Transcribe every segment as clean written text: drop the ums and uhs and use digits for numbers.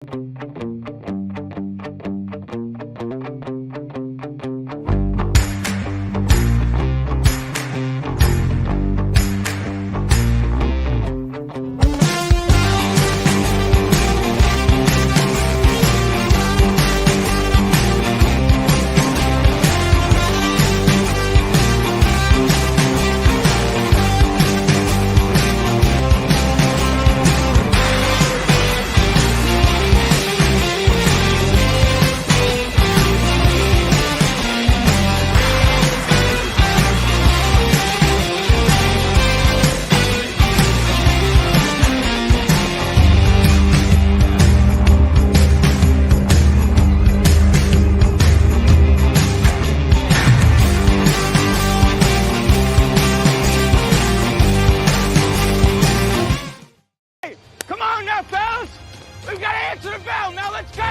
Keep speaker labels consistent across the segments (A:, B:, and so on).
A: Come on now, fellas! We've got to answer the bell. Now let's go!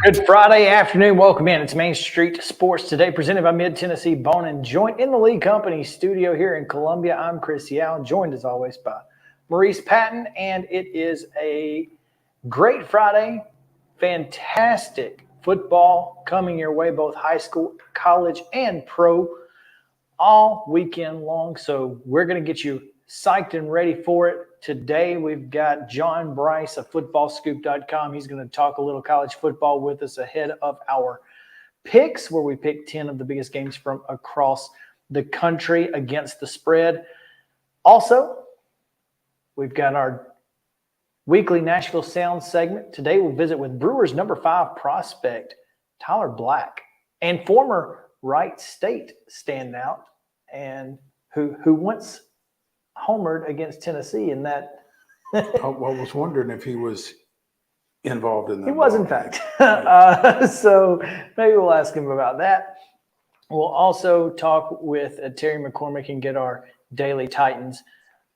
A: Good Friday afternoon. Welcome in. It's Main Street Sports Today, presented by Mid-Tennessee Bone and Joint in the Lee Company studio here in Columbia. I'm Chris Yao, joined as always by Maurice Patton, and it is a great Friday. Fantastic football coming your way, both high school, college, and pro all weekend long. So we're going to get you psyched and ready for it. Today, we've got John Brice of footballscoop.com. He's going to talk a little college football with us ahead of our picks, where we pick 10 of the biggest games from across the country against the spread. Also, we've got our weekly Nashville Sound segment. Today, we'll visit with Brewers number 5 prospect, Tyler Black, and former Wright State standout, and who once homered against Tennessee in that.
B: I was wondering if he was involved in that.
A: He was, in fact. So maybe we'll ask him about that. We'll also talk with Terry McCormick and get our daily Titans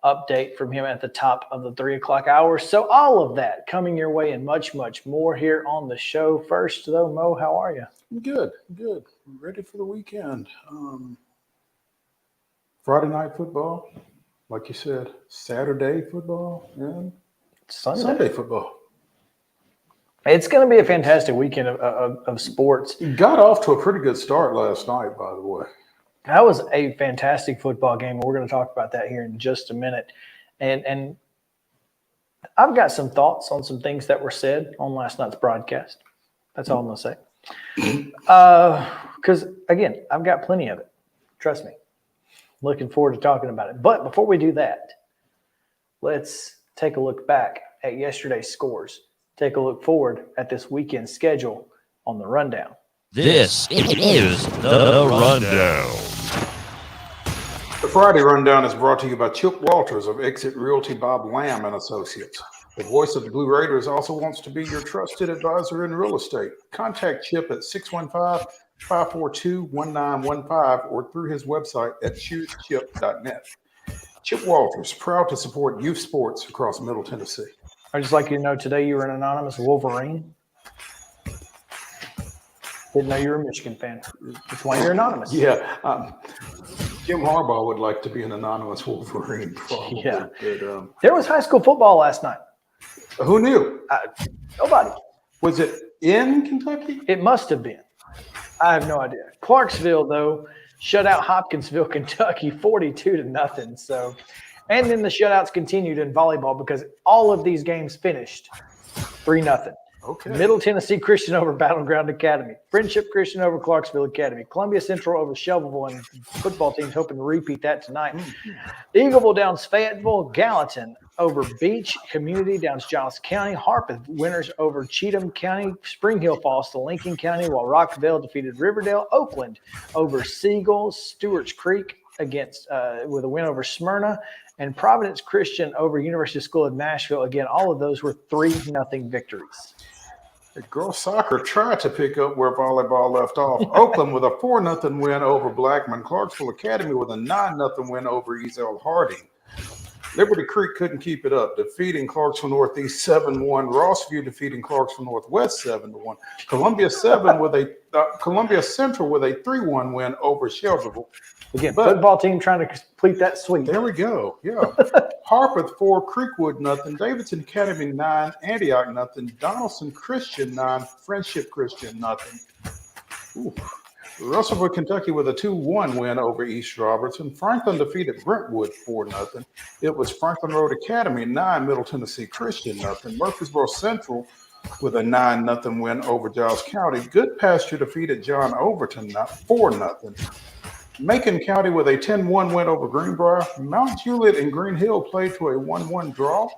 A: update from him at the top of the 3 o'clock hour. So all of that coming your way and much, much more here on the show. First, though, Mo, how are you?
B: Good. Ready for the weekend. Friday night football. Like you said, Saturday football and Sunday football.
A: It's going to be a fantastic weekend of sports.
B: You got off to a pretty good start last night, by the way.
A: That was a fantastic football game. We're going to talk about that here in just a minute. And I've got some thoughts on some things that were said on last night's broadcast. That's all I'm going to say. Because, again, I've got plenty of it. Trust me. Looking forward to talking about it. But before we do that, let's take a look back at yesterday's scores. Take a look forward at this weekend's schedule on the rundown.
C: This is the rundown.
B: The Friday rundown is brought to you by Chip Walters of Exit Realty Bob Lamb and Associates. The voice of the Blue Raiders also wants to be your trusted advisor in real estate. Contact Chip at 615-542-1915 or through his website at choosechip.net. Chip Walters, proud to support youth sports across Middle Tennessee.
A: I'd just like you to know today you were an anonymous Wolverine. Didn't know you were a Michigan fan. That's why you're anonymous.
B: Yeah. Jim Harbaugh would like to be an anonymous Wolverine, probably.
A: Yeah.
B: But,
A: there was high school football last night.
B: Who knew?
A: Nobody.
B: Was it in Kentucky?
A: It must have been. I have no idea. Clarksville, though, shut out Hopkinsville, Kentucky, 42-0. So, and then the shutouts continued in volleyball because all of these games finished 3-0.
B: Okay.
A: Middle Tennessee Christian over Battleground Academy. Friendship Christian over Clarksville Academy. Columbia Central over Shelbyville, and football teams hoping to repeat that tonight. Eagleville downs Fayetteville. Gallatin over Beach. Community downs Johnson County. Harpeth winners over Cheatham County. Spring Hill falls to Lincoln County, while Rockville defeated Riverdale. Oakland over Siegel. Stewart's Creek against with a win over Smyrna. And Providence Christian over University School of Nashville. Again, all of those were 3-0 victories.
B: Girls soccer tried to pick up where volleyball left off. Oakland with a 4-0 win over Blackman. Clarksville Academy with a 9-0 win over Ezel Harding. Liberty Creek couldn't keep it up, defeating Clarksville Northeast 7-1. Rossview defeating Clarksville Northwest 7-1. Columbia Central with a 3-1 win over Shelbyville.
A: Again, football team trying to complete that sweep.
B: There we go. Yeah. Harpeth 4, Creekwood 0, Davidson Academy 9, Antioch 0, Donaldson Christian 9, Friendship Christian 0. Russellville, Kentucky with a 2-1 win over East Robertson. Franklin defeated Brentwood 4-0. It was Franklin Road Academy 9, Middle Tennessee Christian 0. Murfreesboro Central with a 9-0 win over Giles County. Good Pasture defeated John Overton 4-0. Macon County with a 10-1 win over Greenbrier. Mount Juliet and Green Hill played to a 1-1 draw.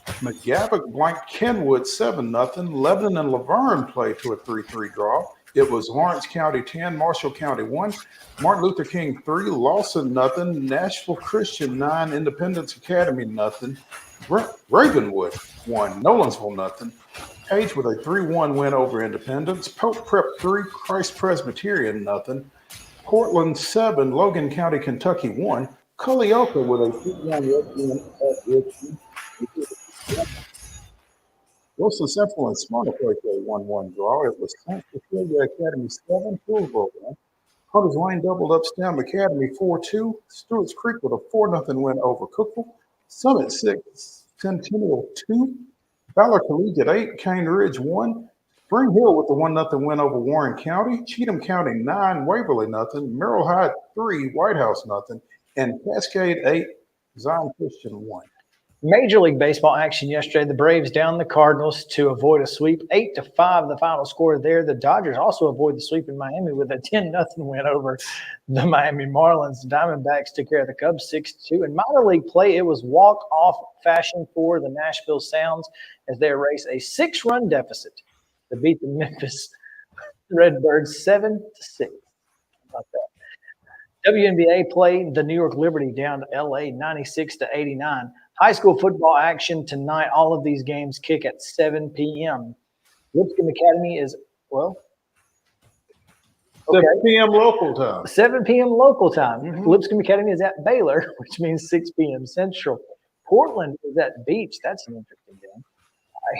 B: McGavock blanked Kenwood 7-0. Lebanon and Laverne played to a 3-3 draw. It was Lawrence County 10, Marshall County 1, Martin Luther King 3, Lawson 0, Nashville Christian 9, Independence Academy 0, Ravenwood 1, Nolensville 0. Page with a 3-1 win over Independence. Pope Prep 3, Christ Presbyterian 0. Portland 7, Logan County, Kentucky 1. Culleoka with a 3-1 win at Richmond. Wilson Central and Smyrna played for a 1-1 draw. It was St. Cecilia Academy 7, Hillsborough 1. Hunters Lane doubled up Stem Academy 4-2. Stewart's Creek with a 4-0 win over Cookville. Summit 6, Centennial 2. Valor Collegiate 8, Cane Ridge 1. Spring Hill with the 1-0 win over Warren County. Cheatham County 9, Waverly 0. Merrill Hyde 3, White House 0. And Cascade 8, Zion Christian 1.
A: Major League Baseball action yesterday. The Braves down the Cardinals to avoid a sweep. 8-5, the final score there. The Dodgers also avoid the sweep in Miami with a 10-0 win over the Miami Marlins. Diamondbacks took care of the Cubs 6-2. In minor league play, it was walk-off fashion for the Nashville Sounds as they erased a 6-run deficit to beat the Memphis Redbirds 7-6. How about that? WNBA played the New York Liberty down to LA 96-89. High school football action tonight. All of these games kick at 7 p.m. Lipscomb Academy is, okay.
B: 7 p.m. local time.
A: 7 p.m. local time. Lipscomb Academy is at Baylor, which means 6 p.m. Central. Portland is at Beach. That's an interesting game.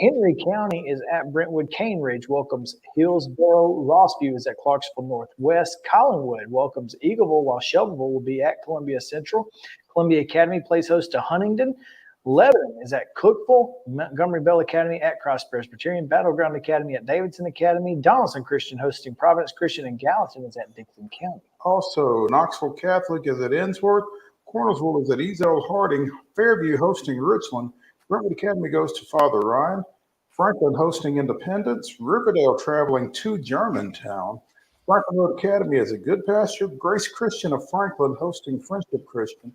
A: Henry County is at Brentwood. Cane Ridge welcomes Hillsboro. Rossview is at Clarksville Northwest. Collinwood welcomes Eagleville, while Shelbyville will be at Columbia Central. Columbia Academy plays host to Huntingdon. Lebanon is at Cookville. Montgomery Bell Academy at Cross Presbyterian. Battleground Academy at Davidson Academy. Donaldson Christian hosting Providence Christian, and Gallatin is at Dixon County.
B: Also, Knoxville Catholic is at Ensworth. Cornersville is at Ezel Harding. Fairview hosting Richland. Brentwood Academy goes to Father Ryan. Franklin hosting Independence. Riverdale traveling to Germantown. Franklin Road Academy is at Good Pasture. Grace Christian of Franklin hosting Friendship Christian.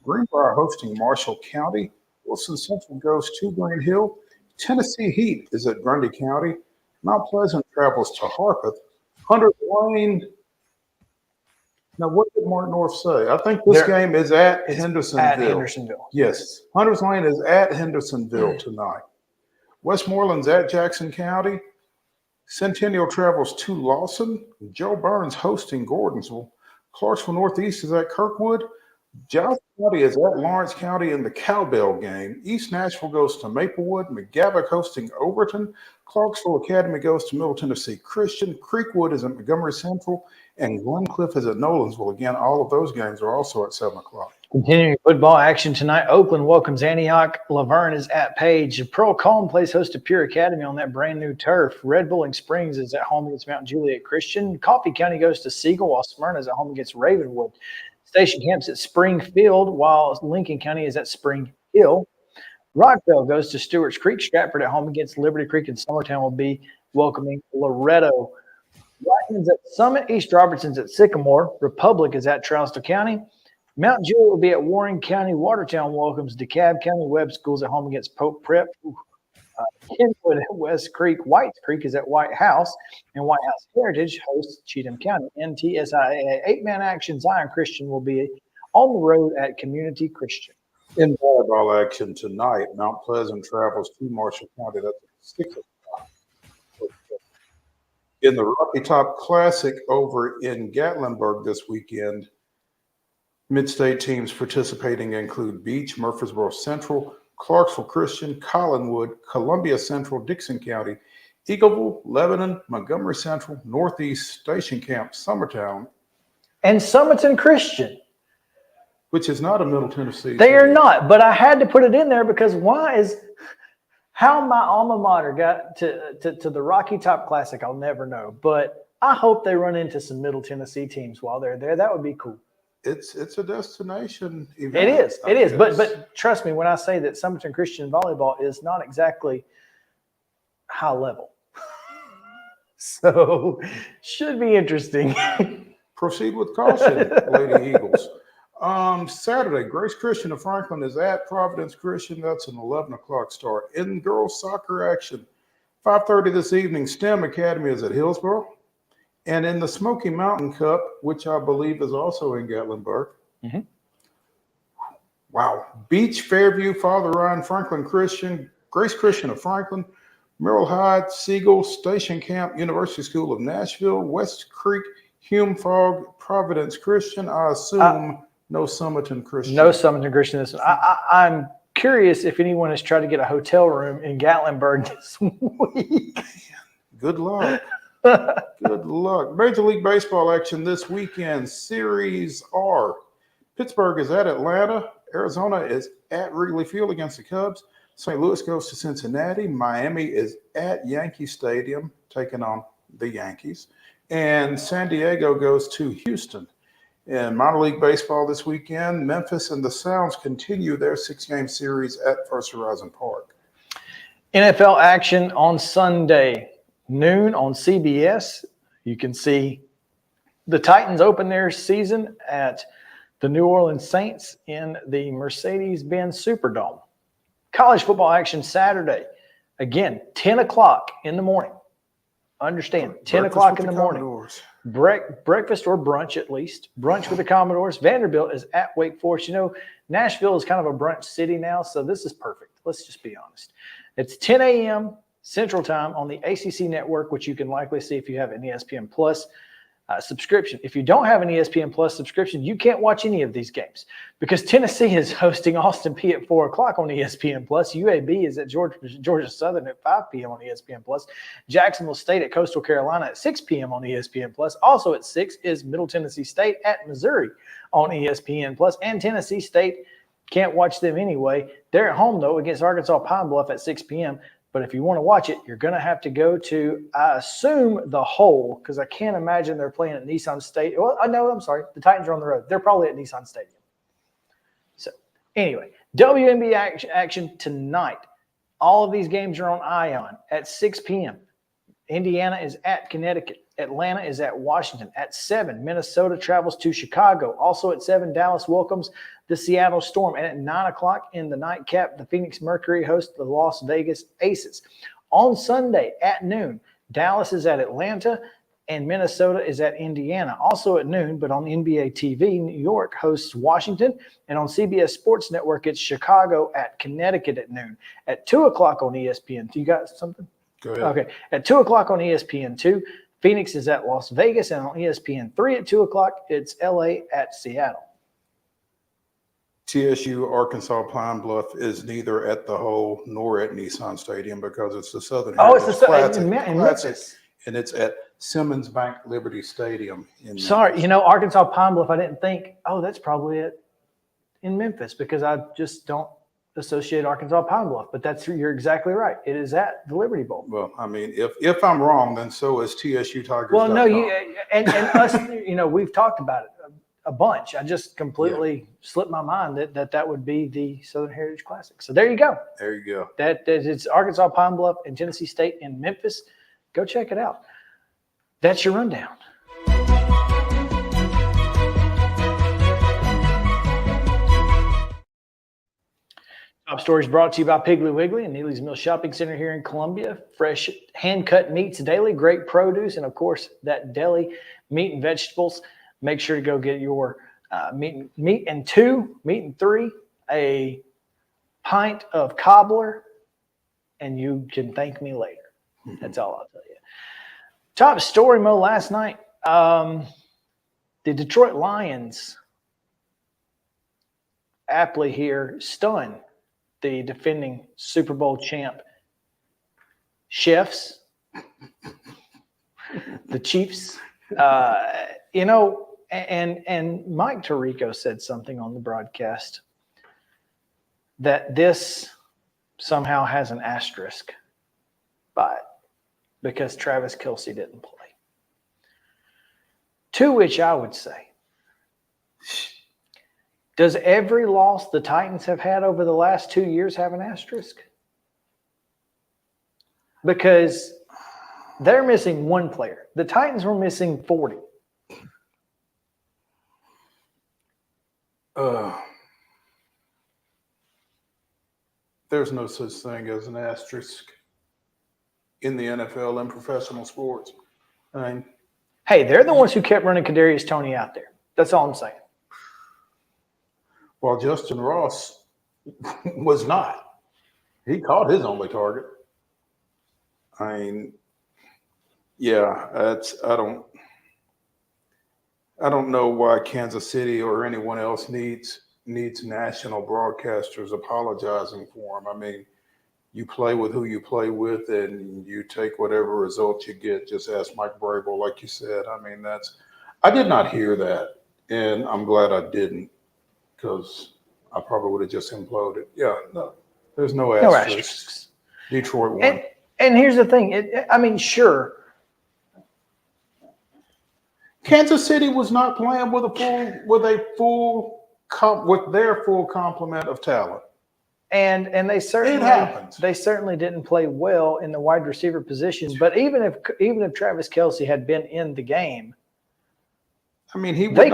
B: Greenbrier hosting Marshall County. Wilson Central goes to Green Hill. Tennessee Heat is at Grundy County. Mount Pleasant travels to Harpeth. Hunters Lane. Now, what did Mark North say? I think this game is at Hendersonville.
A: At Hendersonville.
B: Yes. Hunters Lane is at Hendersonville tonight. Westmoreland's at Jackson County. Centennial travels to Lawson. Joe Burns hosting Gordonsville. Clarksville Northeast is at Kirkwood. Giles County is at Lawrence County in the Cowbell game. East Nashville goes to Maplewood. McGavock hosting Overton. Clarksville Academy goes to Middle Tennessee Christian. Creekwood is at Montgomery Central. And Glencliff is at Nolensville. Again, all of those games are also at 7 o'clock.
A: Continuing football action tonight, Oakland welcomes Antioch. Laverne is at Page. Pearl Cullen plays host to Pure Academy on that brand new turf. Red Bowling Springs is at home against Mount Juliet Christian. Coffee County goes to Siegel, while Smyrna is at home against Ravenwood. Station Camp's at Springfield, while Lincoln County is at Spring Hill. Rockville goes to Stewart's Creek. Stratford at home against Liberty Creek, and Summertown will be welcoming Loretto. Whiteman's at Summit. East Robertson's at Sycamore. Republic is at Charleston County. Mount Juliet will be at Warren County. Watertown welcomes DeKalb County. Webb Schools at home against Pope Prep. Kenwood at West Creek. White Creek is at White House, and White House Heritage hosts Cheatham County. NTSIAA 8-man action. Zion Christian will be on the road at Community Christian.
B: In volleyball action tonight, Mount Pleasant travels to Marshall County. That's 6 o'clock. In the Rocky Top Classic over in Gatlinburg this weekend, mid-state teams participating include Beach, Murfreesboro Central, Clarksville Christian, Collinwood, Columbia Central, Dixon County, Eagleville, Lebanon, Montgomery Central, Northeast, Station Camp, Summertown,
A: and Summerton Christian.
B: Which is not a Middle Tennessee.
A: They are not, but I had to put it in there because how my alma mater got to the Rocky Top Classic, I'll never know. But I hope they run into some Middle Tennessee teams while they're there. That would be cool.
B: It's a destination event.
A: It is. But trust me when I say that Summerton Christian volleyball is not exactly high level. So should be interesting.
B: Proceed with caution, Lady Eagles. Saturday, Grace Christian of Franklin is at Providence Christian. That's an 11 o'clock start. In girls soccer action, 5:30 this evening, STEM Academy is at Hillsboro. And in the Smoky Mountain Cup, which I believe is also in Gatlinburg. Mm-hmm. Wow. Beach, Fairview, Father Ryan, Franklin Christian, Grace Christian of Franklin, Merrill Hyde, Siegel, Station Camp, University School of Nashville, West Creek, Hume Fogg, Providence Christian. I assume no Summerton Christian.
A: No Summerton Christian this one. I'm curious if anyone has tried to get a hotel room in Gatlinburg this week.
B: Good luck. Good luck. Major League Baseball action this weekend. Series R. Pittsburgh is at Atlanta. Arizona is at Wrigley Field against the Cubs. St. Louis goes to Cincinnati. Miami is at Yankee Stadium taking on the Yankees. And San Diego goes to Houston. In minor league baseball this weekend, Memphis and the Sounds continue their 6-game series at First Horizon Park.
A: NFL action on Sunday, noon on CBS. You can see the Titans open their season at the New Orleans Saints in the Mercedes-Benz Superdome. College football action Saturday, again, 10 o'clock in the morning. Understand, 10 o'clock in the morning. Breakfast or brunch at least. Brunch with the Commodores. Vanderbilt is at Wake Forest. You know, Nashville is kind of a brunch city now, so this is perfect. Let's just be honest. It's 10 a.m. Central Time on the ACC network, which you can likely see if you have an ESPN Plus subscription. If you don't have an ESPN Plus subscription, you can't watch any of these games because Tennessee is hosting Austin Peay at 4 o'clock on ESPN Plus. UAB is at Georgia Southern at 5 p.m. on ESPN Plus. Jacksonville State at Coastal Carolina at 6 p.m. on ESPN Plus. Also at 6 is Middle Tennessee State at Missouri on ESPN Plus. And Tennessee State, can't watch them anyway. They're at home, though, against Arkansas Pine Bluff at 6 p.m. But if you want to watch it, you're going to have to go to, I assume, the Hole, because I can't imagine they're playing at Nissan Stadium. Well, I'm sorry. The Titans are on the road. They're probably at Nissan Stadium. So, anyway, WNBA action tonight. All of these games are on ION at 6 p.m. Indiana is at Connecticut. Atlanta is at Washington. At 7, Minnesota travels to Chicago. Also at 7, Dallas welcomes the Seattle Storm. And at 9 o'clock in the nightcap, the Phoenix Mercury hosts the Las Vegas Aces. On Sunday at noon, Dallas is at Atlanta and Minnesota is at Indiana. Also at noon, but on NBA TV, New York hosts Washington. And on CBS Sports Network, it's Chicago at Connecticut at noon. At 2 o'clock on ESPN. You got something?
B: Go ahead.
A: Okay. At 2 o'clock on ESPN2, Phoenix is at Las Vegas, and on ESPN3 at 2 o'clock, it's LA at Seattle.
B: TSU Arkansas Pine Bluff is neither at the Hole nor at Nissan Stadium because it's the Southern
A: Heritage
B: Classic,
A: Classic,
B: and it's at Simmons Bank Liberty Stadium in Memphis.
A: Sorry, Arkansas Pine Bluff, I didn't think, that's probably it in Memphis because I just don't associate Arkansas Pine Bluff, but you're exactly right. It is at the Liberty Bowl.
B: Well, I mean, if I'm wrong, then so is TSU Tigers.
A: Well, no, and us, we've talked about it. a bunch. I just completely slipped my mind that would be the Southern Heritage Classic. So there you go.
B: There you go.
A: It's Arkansas, Pine Bluff, and Tennessee State in Memphis. Go check it out. That's your rundown. Top stories brought to you by Piggly Wiggly and Neely's Mill Shopping Center here in Columbia. Fresh hand-cut meats daily, great produce, and, of course, that deli meat and vegetables. Make sure to go get your meat and 3, a pint of cobbler, and you can thank me later. That's all I'll tell you. Top story, Mo, last night. The Detroit Lions, aptly here, stunned the defending Super Bowl champ Chiefs, the Chiefs. And Mike Tirico said something on the broadcast that this somehow has an asterisk by it because Travis Kelce didn't play. To which I would say, does every loss the Titans have had over the last 2 years have an asterisk? Because they're missing one player. The Titans were missing 40.
B: There's no such thing as an asterisk in the NFL and professional sports.
A: Hey, they're the ones who kept running Kadarius Toney out there. That's all I'm saying.
B: While Justin Ross was not. He caught his only target. I don't know why Kansas City or anyone else needs national broadcasters apologizing for them. I mean, you play with who you play with, and you take whatever results you get. Just ask Mike Vrabel, like you said. I mean, I did not hear that, and I'm glad I didn't, because I probably would have just imploded. Yeah, no, there's no asterisks. Detroit won.
A: And here's the thing. Sure.
B: Kansas City was not playing with their full complement of talent.
A: And they certainly didn't play well in the wide receiver position. But even if Travis Kelce had been in the game,
B: he would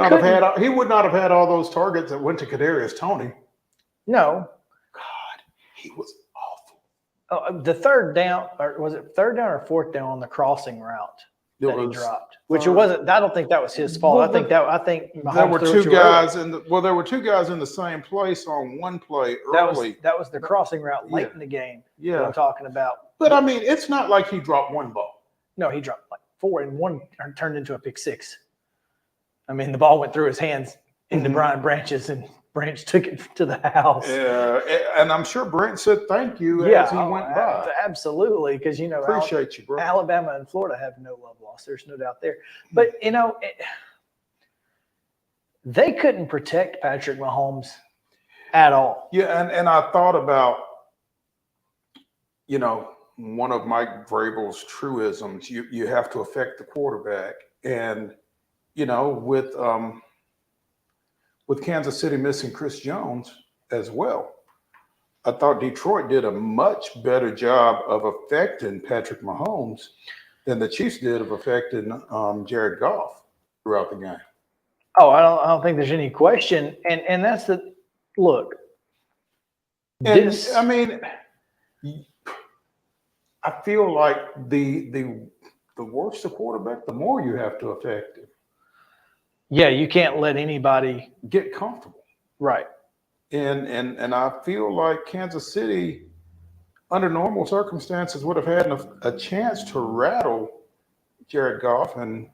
B: not have had all those targets that went to Kadarius Toney.
A: No.
B: God, he was awful.
A: Oh, the third down, or was it third down or fourth down on the crossing route he dropped? Which it wasn't. I don't think that was his fault.
B: Well,
A: I think Mahomes
B: there were two guys there were two guys in the same place on one play early.
A: That was the crossing route late in the game.
B: Yeah,
A: that I'm talking about.
B: But it's not like he dropped one ball.
A: No, he dropped like 4, and one turned into a pick 6. The ball went through his hands into Brian Branch's, and Branch took it to the house.
B: Yeah, and I'm sure Brent said thank you as he went by.
A: Absolutely, because
B: appreciate you, bro.
A: Alabama and Florida have no love lost. There's no doubt there. But they couldn't protect Patrick Mahomes at all.
B: Yeah, and I thought about one of Mike Vrabel's truisms. You have to affect the quarterback, and with Kansas City missing Chris Jones as well, I thought Detroit did a much better job of affecting Patrick Mahomes than the Chiefs did of affecting Jared Goff throughout the game.
A: Oh, I don't think there's any question. And that's the look.
B: And I feel like the worse the quarterback, the more you have to affect him.
A: Yeah, you can't let anybody
B: get comfortable.
A: Right.
B: And I feel like Kansas City, under normal circumstances, would have had a chance to rattle Jared Goff and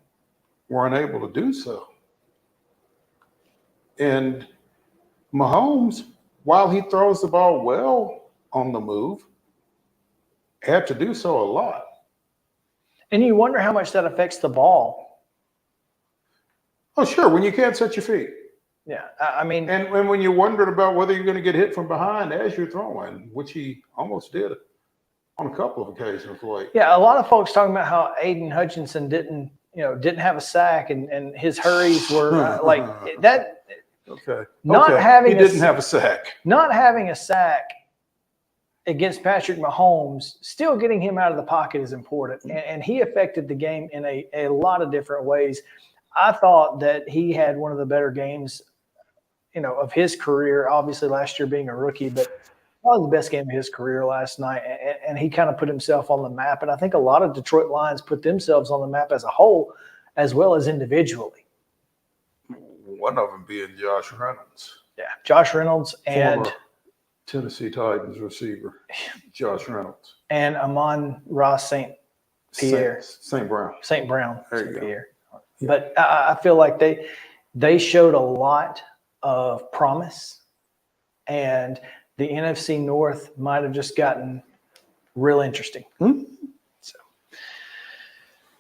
B: were unable to do so. And Mahomes, while he throws the ball well on the move, had to do so a lot.
A: And you wonder how much that affects the ball.
B: Oh, sure, when you can't set your feet.
A: Yeah,
B: and when you're wondering about whether you're going to get hit from behind as you're throwing, which he almost did on a couple of occasions late.
A: Yeah, a lot of folks talking about how Aiden Hutchinson didn't didn't have a sack, and his hurries were like that.
B: Okay.
A: Having
B: he didn't have a sack.
A: Not having a sack against Patrick Mahomes, still getting him out of the pocket is important, and he affected the game in a lot of different ways. I thought that he had one of the better games, of his career. Obviously, last year being a rookie, but probably the best game of his career last night, and he kind of put himself on the map. And I think a lot of Detroit Lions put themselves on the map as a whole, as well as individually.
B: One of them being Josh Reynolds.
A: Yeah, Josh Reynolds and
B: former Tennessee Titans receiver Josh Reynolds
A: and Amon-Ra St. Pierre.
B: St. Brown.
A: St. Brown.
B: There
A: St.
B: you
A: Pierre.
B: go.
A: But I feel like they showed a lot of promise, and the NFC North might have just gotten real interesting. So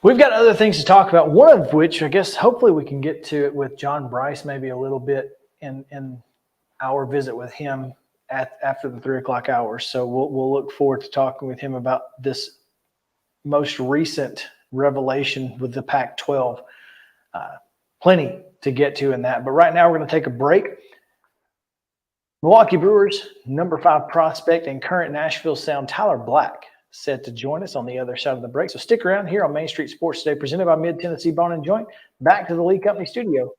A: we've got other things to talk about, one of which I guess hopefully we can get to it with John Brice maybe a little bit in our visit with him after the 3 o'clock hour. So we'll look forward to talking with him about this most recent revelation with the Pac-12. Plenty to get to in that. But right now we're going to take a break. Milwaukee Brewers number 5 prospect and current Nashville Sound Tyler Black set to join us on the other side of the break. So stick around here on Main Street Sports Today, presented by Mid-Tennessee Bone and Joint. Back to the Lee Company studio.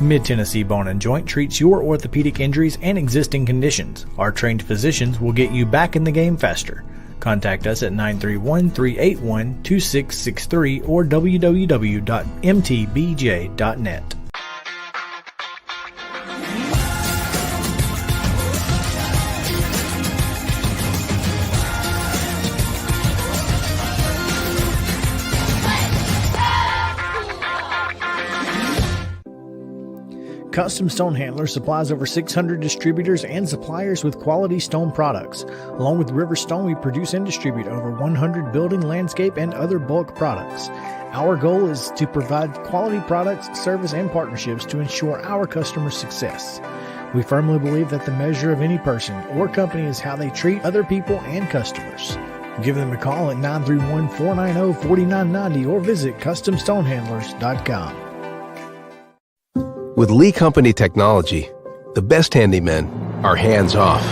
A: Mid-Tennessee Bone and Joint treats your orthopedic injuries and existing conditions. Our trained physicians will get you back in the game faster. Contact us at 931-381-2663 or www.mtbj.net. Custom Stone Handlers supplies over 600 distributors and suppliers with quality stone products. Along with River Stone, we produce and distribute over 100 building, landscape, and other bulk products. Our goal is to provide quality products, service, and partnerships to ensure our customers' success. We firmly believe that the measure of any person or company is how they treat other people and customers. Give them a call at 931-490-4990 or visit CustomStonehandlers.com.
D: With Lee Company technology, the best handymen are hands-off.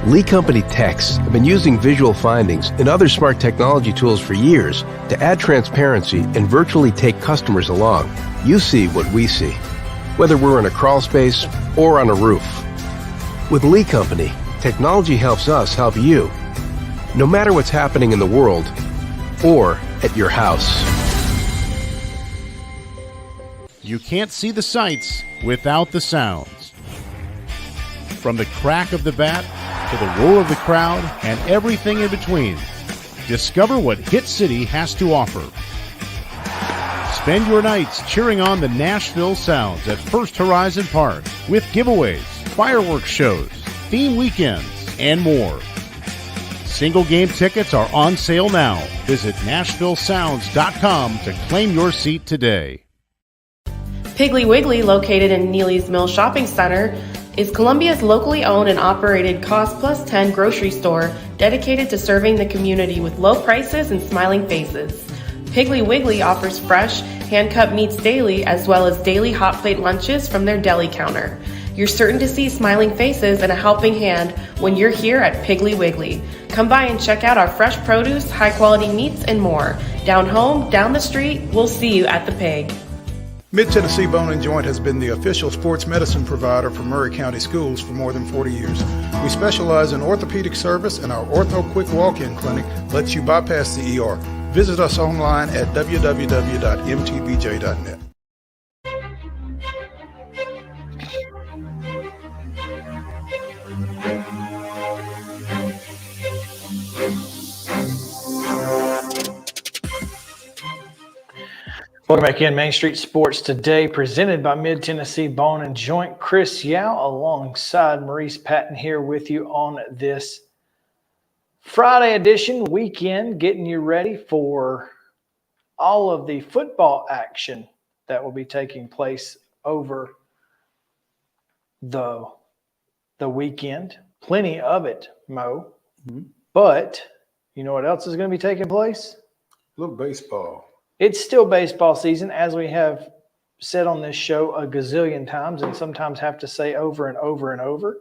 D: Lee Company techs have been using visual findings and other smart technology tools for years to add transparency and virtually take customers along. You see what we see, whether we're in a crawl space or on a roof. With Lee Company, technology helps us help you, no matter what's happening in the world or at your house.
E: You can't see the sights without the sounds. From the crack of the bat to the roar of the crowd and everything in between, discover what Hit City has to offer. Spend your nights cheering on the Nashville Sounds at First Horizon Park with giveaways, fireworks shows, theme weekends, and more. Single game tickets are on sale now. Visit NashvilleSounds.com to claim your seat today.
F: Piggly Wiggly, located in Neely's Mill Shopping Center, is Columbia's locally owned and operated Cost Plus 10 grocery store dedicated to serving the community with low prices and smiling faces. Piggly Wiggly offers fresh, hand-cut meats daily, as well as daily hot plate lunches from their deli counter. You're certain to see smiling faces and a helping hand when you're here at Piggly Wiggly. Come by and check out our fresh produce, high-quality meats, and more. Down home, down the street, we'll see you at the Pig.
B: Mid-Tennessee Bone and Joint has been the official sports medicine provider for Murray County Schools for more than 40 years. We specialize in orthopedic service, and our Ortho Quick Walk-In Clinic lets you bypass the ER. Visit us online at www.mtbj.net.
A: Welcome back in Main Street Sports Today, presented by Mid-Tennessee Bone and Joint. Chris Yao alongside Maurice Patton here with you on this Friday edition weekend, getting you ready for all of the football action that will be taking place over the weekend. Plenty of it, Mo.
B: Mm-hmm.
A: But you know what else is going to be taking place?
B: A little baseball.
A: It's still baseball season, as we have said on this show a gazillion times, and sometimes have to say over and over and over,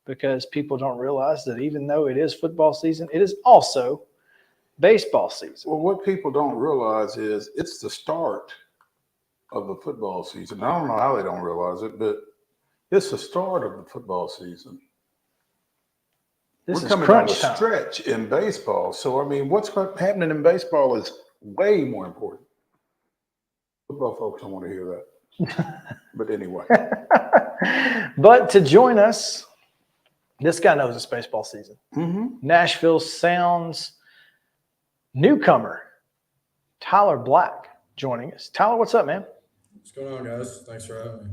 A: because people don't realize that even though it is football season, it is also baseball season.
B: Well, what people don't realize is it's the start of the football season. I don't know how they don't realize it, but it's the start of the football season. We're coming down the stretch in baseball. So, I mean, what's happening in baseball is way more important. Football folks don't want to hear that. But anyway.
A: But to join us, this guy knows it's baseball season.
B: Mm-hmm.
A: Nashville Sounds newcomer, Tyler Black, joining us. Tyler, what's up, man?
G: What's going on, guys? Thanks for having me.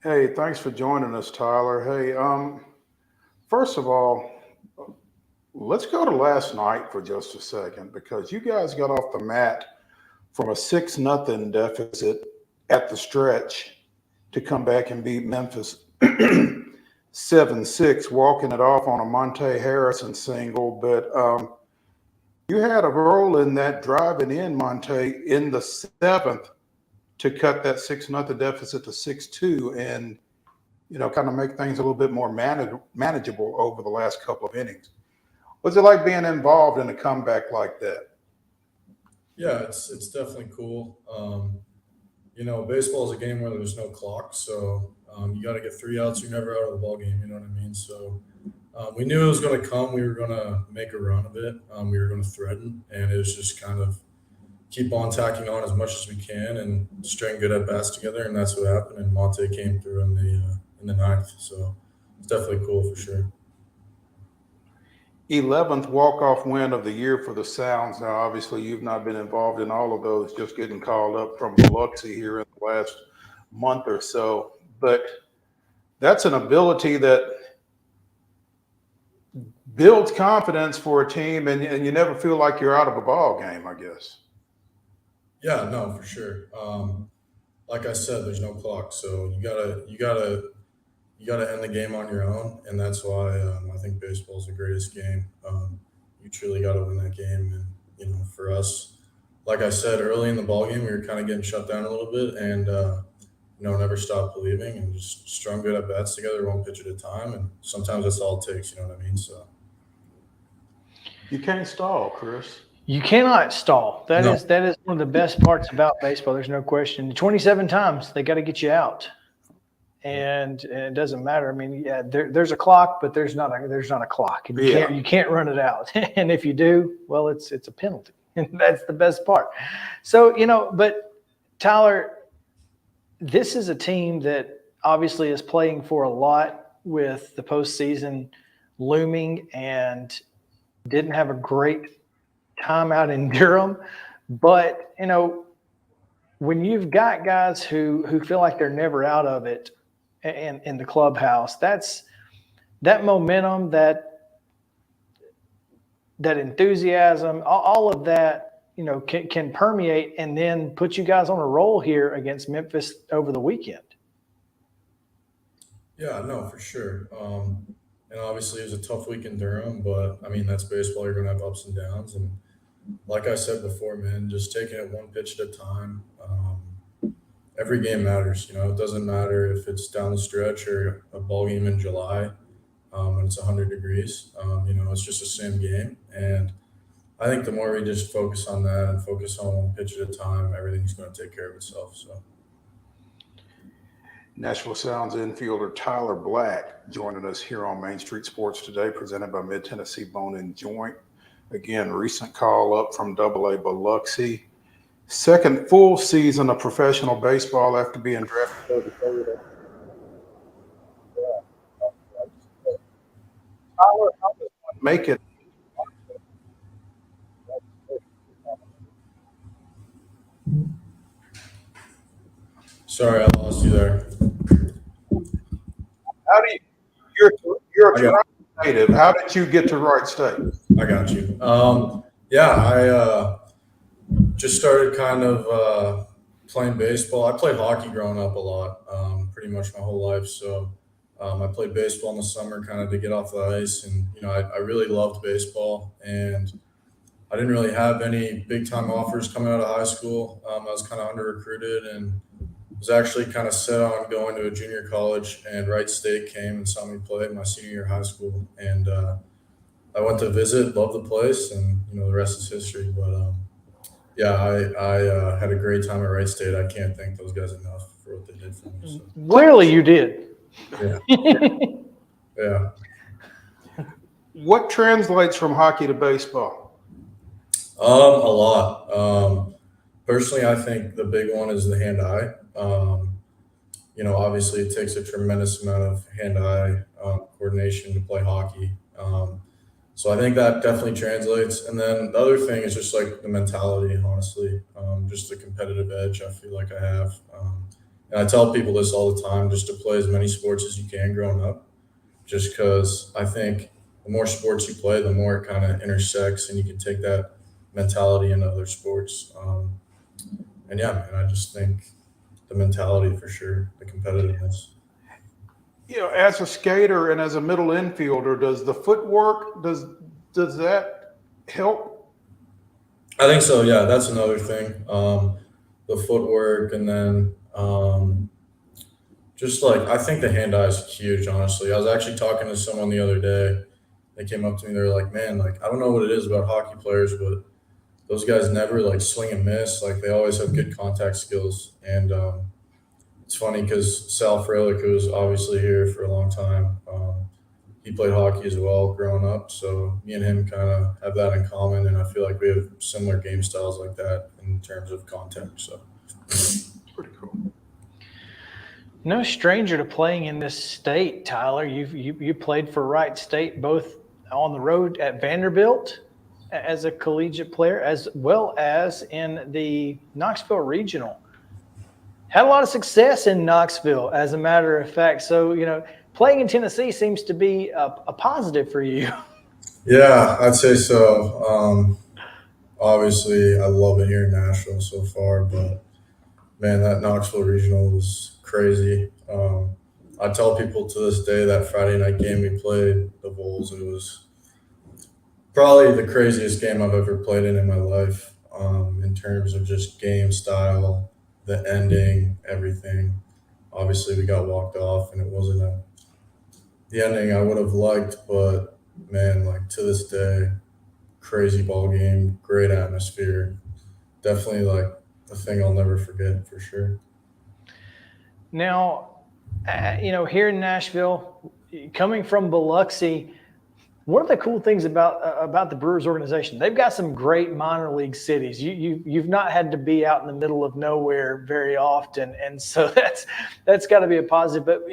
B: Hey, thanks for joining us, Tyler. Hey, first of all, let's go to last night for just a second, because you guys got off the mat from a 6-0 deficit at the stretch to come back and beat Memphis 7-6, walking it off on a Monte Harrison single. But you had a role in that, driving in Monte in the 7th to cut that 6-0 deficit to 6-2 and, you know, kind of make things a little bit more manageable over the last couple of innings. What's it like being involved in a comeback like that?
G: Yeah, it's definitely cool. You know, baseball is a game where there's no clock, so you got to get 3 outs. You're never out of the ball game. You know what I mean? So we knew it was going to come. We were going to make a run of it. We were going to threaten, and it was just kind of keep on tacking on as much as we can and string good at bats together, and that's what happened. And Monte came through in the 9th, so it's definitely cool for sure.
B: 11th walk-off win of the year for the Sounds. Now, obviously, you've not been involved in all of those, just getting called up from Biloxi here in the last month or so. But that's an ability that builds confidence for a team, and you never feel like you're out of a ball game, I guess.
G: Yeah, no, for sure. Like I said, there's no clock, so you gotta end the game on your own, and that's why I think baseball is the greatest game. You truly got to win that game, and you know, for us, like I said early in the ball game, we were kind of getting shut down a little bit, and you know, never stop believing and just strung good at bats together, one pitch at a time, and sometimes that's all it takes. You know what I mean? So
B: you can't stall, Chris.
A: You cannot stall. That is one of the best parts about baseball. There's no question. 27 times they got to get you out. And it doesn't matter. I mean, yeah, there's a clock, but there's not a clock, and you can't run it out. And if you do, well, it's a penalty, and that's the best part. So, you know, but Tyler, this is a team that obviously is playing for a lot with the postseason looming, and didn't have a great time out in Durham. But you know, when you've got guys who feel like they're never out of it, in the clubhouse, that's that momentum, that enthusiasm, all of that, you know, can permeate and then put you guys on a roll here against Memphis over the weekend.
G: yeah, no, for sure. And obviously it was a tough week in Durham, but I mean, that's baseball. You're gonna have ups and downs, and like I said before, man, just taking it one pitch at a time. Every game matters. You know, it doesn't matter if it's down the stretch or a ball game in July when it's 100 degrees. You know, it's just the same game. And I think the more we just focus on that and focus on one pitch at a time, everything's going to take care of itself. So,
B: Nashville Sounds infielder Tyler Black joining us here on Main Street Sports today, presented by Mid-Tennessee Bone and Joint. Again, recent call up from AA Biloxi. Second full season of professional baseball after being drafted. Tyler, how does one make it?
G: sorry, I lost you there.
B: How do you're a Toronto native? How did you get to Wright State?
G: I got you. Yeah, I just started kind of playing baseball. I played hockey growing up a lot, pretty much my whole life. So I played baseball in the summer kind of to get off the ice. And, I really loved baseball. And I didn't really have any big time offers coming out of high school. I was kind of under recruited and was actually kind of set on going to a junior college. And Wright State came and saw me play my senior year of high school. And I went to visit, loved the place, and the rest is history. But yeah, I had a great time at Wright State. I can't thank those guys enough for what they did for me. So.
A: Clearly, you did.
G: Yeah. Yeah.
B: What translates from hockey to baseball?
G: A lot. Personally, I think the big one is the hand-eye. Obviously it takes a tremendous amount of hand-eye coordination to play hockey. So I think that definitely translates. And then the other thing is just like the mentality, honestly, just the competitive edge I feel like I have. And I tell people this all the time, just to play as many sports as you can growing up, just because I think the more sports you play, the more it kind of intersects and you can take that mentality into other sports. And yeah, man, I just think the mentality for sure, the competitiveness.
B: As a skater and as a middle infielder, does the footwork, does that help?
G: I think so. Yeah, that's another thing. The footwork, and then just like I think the hand eye is huge. Honestly, I was actually talking to someone the other day. They came up to me. They're like, "Man, like I don't know what it is about hockey players, but those guys never like swing and miss. Like they always have good contact skills." And it's funny because Sal Frelick, who was obviously here for a long time, he played hockey as well growing up. So me and him kind of have that in common, and I feel like we have similar game styles like that in terms of contact. So
B: Pretty cool.
A: No stranger to playing in this state, Tyler. You played for Wright State both on the road at Vanderbilt as a collegiate player, as well as in the Knoxville Regional. Had a lot of success in Knoxville, as a matter of fact. So, playing in Tennessee seems to be a positive for you.
G: yeah, I'd say so. Obviously, I love it here in Nashville so far, but man, that Knoxville Regional was crazy. I tell people to this day that Friday night game we played the Bulls, it was probably the craziest game I've ever played in my life, in terms of just game style, the ending, everything. Obviously, we got walked off, and it wasn't the ending I would have liked, but man, like to this day, crazy ball game, great atmosphere. Definitely like a thing I'll never forget for sure.
A: Now, here in Nashville, coming from Biloxi, one of the cool things about the Brewers organization, they've got some great minor league cities. You've not had to be out in the middle of nowhere very often, and so that's got to be a positive. But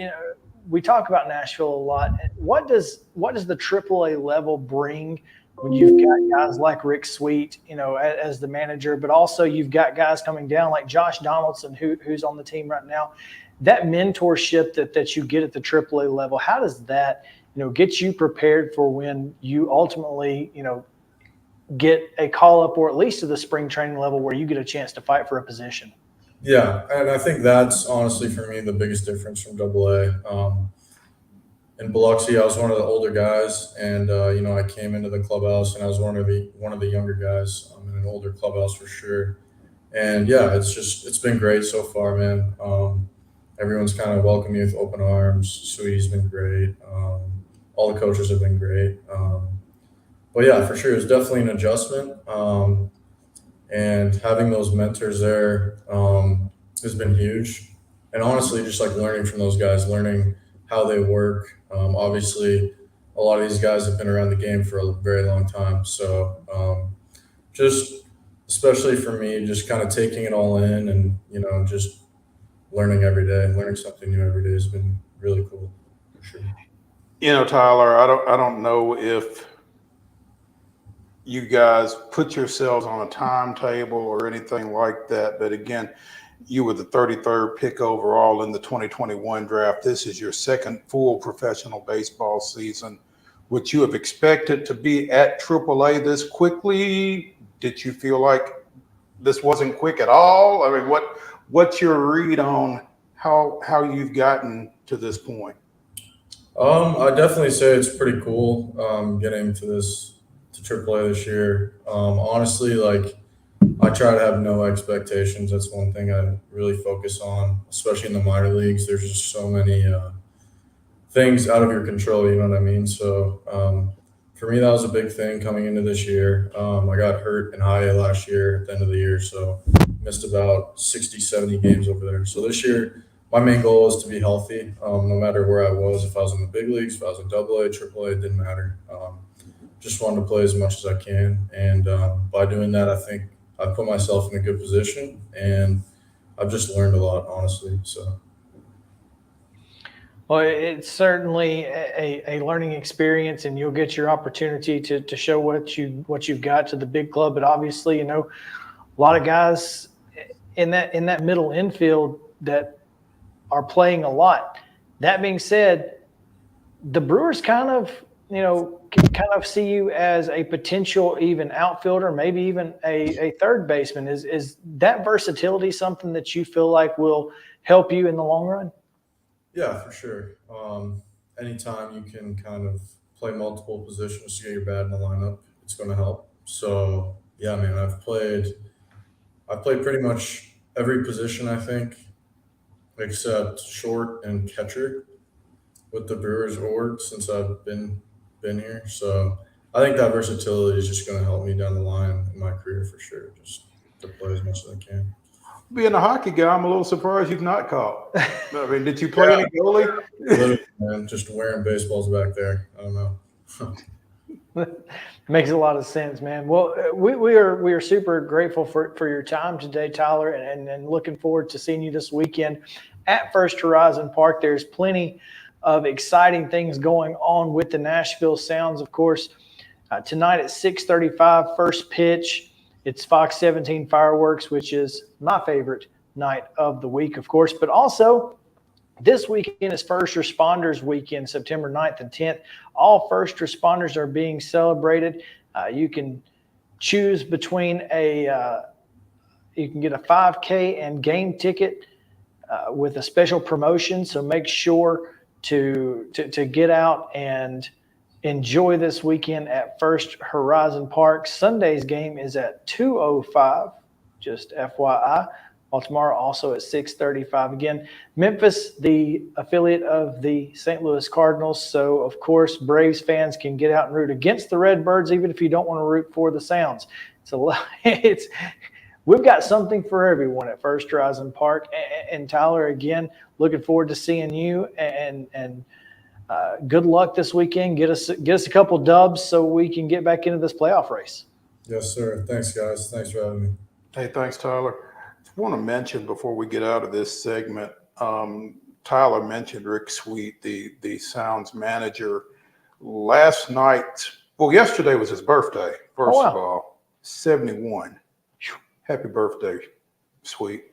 A: we talk about Nashville a lot. What does the AAA level bring when you've got guys like Rick Sweet, as the manager, but also you've got guys coming down like Josh Donaldson, who's on the team right now? That mentorship that you get at the AAA level, how does that get you prepared for when you ultimately, get a call up, or at least to the spring training level where you get a chance to fight for a position?
G: Yeah, and I think that's honestly for me the biggest difference from AA. In Biloxi, I was one of the older guys, and I came into the clubhouse, and I was one of the younger guys in an older clubhouse for sure. And yeah, it's been great so far, man. Everyone's kind of welcomed me with open arms. Sweetie's been great. All the coaches have been great. But yeah, for sure, it's definitely an adjustment. And having those mentors there has been huge. And honestly, just like learning from those guys, learning how they work. Obviously, a lot of these guys have been around the game for a very long time. So just especially for me, just kind of taking it all in and, just learning every day, learning something new every day has been really cool for sure.
B: Tyler, I don't know if you guys put yourselves on a timetable or anything like that, but again, you were the 33rd pick overall in the 2021 draft. This is your second full professional baseball season would you have expected to be at AAA this quickly? Did you feel like this wasn't quick at all? I mean, what's your read on how you've gotten to this point?
G: I definitely say it's pretty cool getting to AAA this year. Honestly, like I try to have no expectations. That's one thing I really focus on, especially in the minor leagues. There's just so many things out of your control, you know what I mean? So for me, that was a big thing coming into this year. I got hurt in high A last year at the end of the year, so missed about 60, 70 games over there. So this year, my main goal is to be healthy, no matter where I was. If I was in the big leagues, if I was in AA, AAA, it didn't matter. Just wanted to play as much as I can. And by doing that, I think I put myself in a good position, and I've just learned a lot, honestly. So.
A: Well, it's certainly a learning experience, and you'll get your opportunity to show what you've got to the big club. But obviously, you know, a lot of guys in that middle infield that are playing a lot. That being said, the Brewers kind of see you as a potential even outfielder, maybe even a third baseman. Is that versatility something that you feel like will help you in the long run?
G: Yeah, for sure. Anytime you can kind of play multiple positions to get your bat in the lineup, it's going to help. So yeah, man, I've played pretty much every position, I think, except short and catcher with the Brewers org since I've been here. So I think that versatility is just going to help me down the line in my career for sure, just to play as much as I can.
B: Being a hockey guy, I'm a little surprised you've not caught. I mean, did you play any goalie?
G: Literally, man, just wearing baseballs back there. I don't know.
A: Makes a lot of sense, man. Well, we are super grateful for your time today, Tyler, and looking forward to seeing you this weekend at First Horizon Park. There's plenty of exciting things going on with the Nashville Sounds, of course. Tonight at 6:35, first pitch. It's Fox 17 fireworks, which is my favorite night of the week, of course. But also, this weekend is First Responders Weekend, September 9th and 10th. All first responders are being celebrated. You can choose between you can get a 5K and game ticket with a special promotion. So make sure to get out and enjoy this weekend at First Horizon Park. Sunday's game is at 2:05, just FYI. While tomorrow also at 6:35. Again, Memphis, the affiliate of the St. Louis Cardinals. So, of course, Braves fans can get out and root against the Redbirds, even if you don't want to root for the Sounds. We've got something for everyone at First Horizon Park. And Tyler, again, looking forward to seeing you and good luck this weekend. Get us a couple dubs so we can get back into this playoff race.
G: Yes, sir. Thanks, guys. Thanks for having me.
B: Hey, thanks, Tyler. I want to mention before we get out of this segment, Tyler mentioned Rick Sweet, the Sounds manager. Yesterday was his birthday, first of all, 71. Happy birthday, Sweet.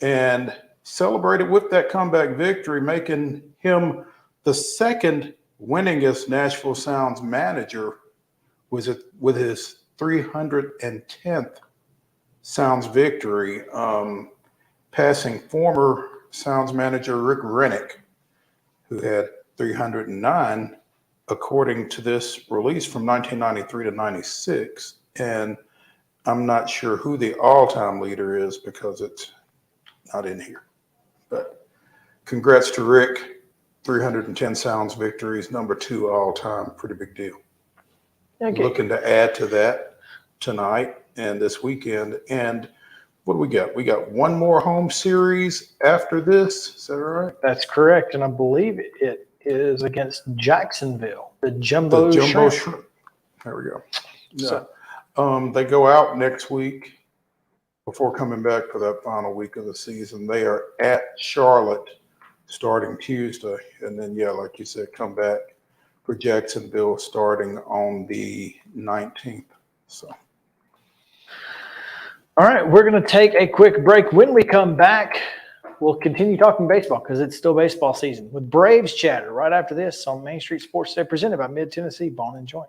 B: And celebrated with that comeback victory, making him the second winningest Nashville Sounds manager with his 310th Sounds victory, passing former Sounds manager Rick Rennick, who had 309, according to this release from 1993 to 96. And I'm not sure who the all-time leader is because it's not in here. But congrats to Rick. 310 Sounds victories, number 2 all-time, pretty big deal. Okay. Looking to add to that tonight and this weekend. And what do we got? We got one more home series after this. Is that right?
A: That's correct. And I believe it is against Jacksonville, the Jumbo Shrimp.
B: There we go. Yeah. So, they go out next week before coming back for that final week of the season. They are at Charlotte starting Tuesday. And then, yeah, like you said, come back for Jacksonville starting on the 19th. So.
A: All right, we're going to take a quick break. When we come back, we'll continue talking baseball because it's still baseball season with Braves chatter right after this on Main Street Sports Today, presented by Mid-Tennessee Bone and Joint.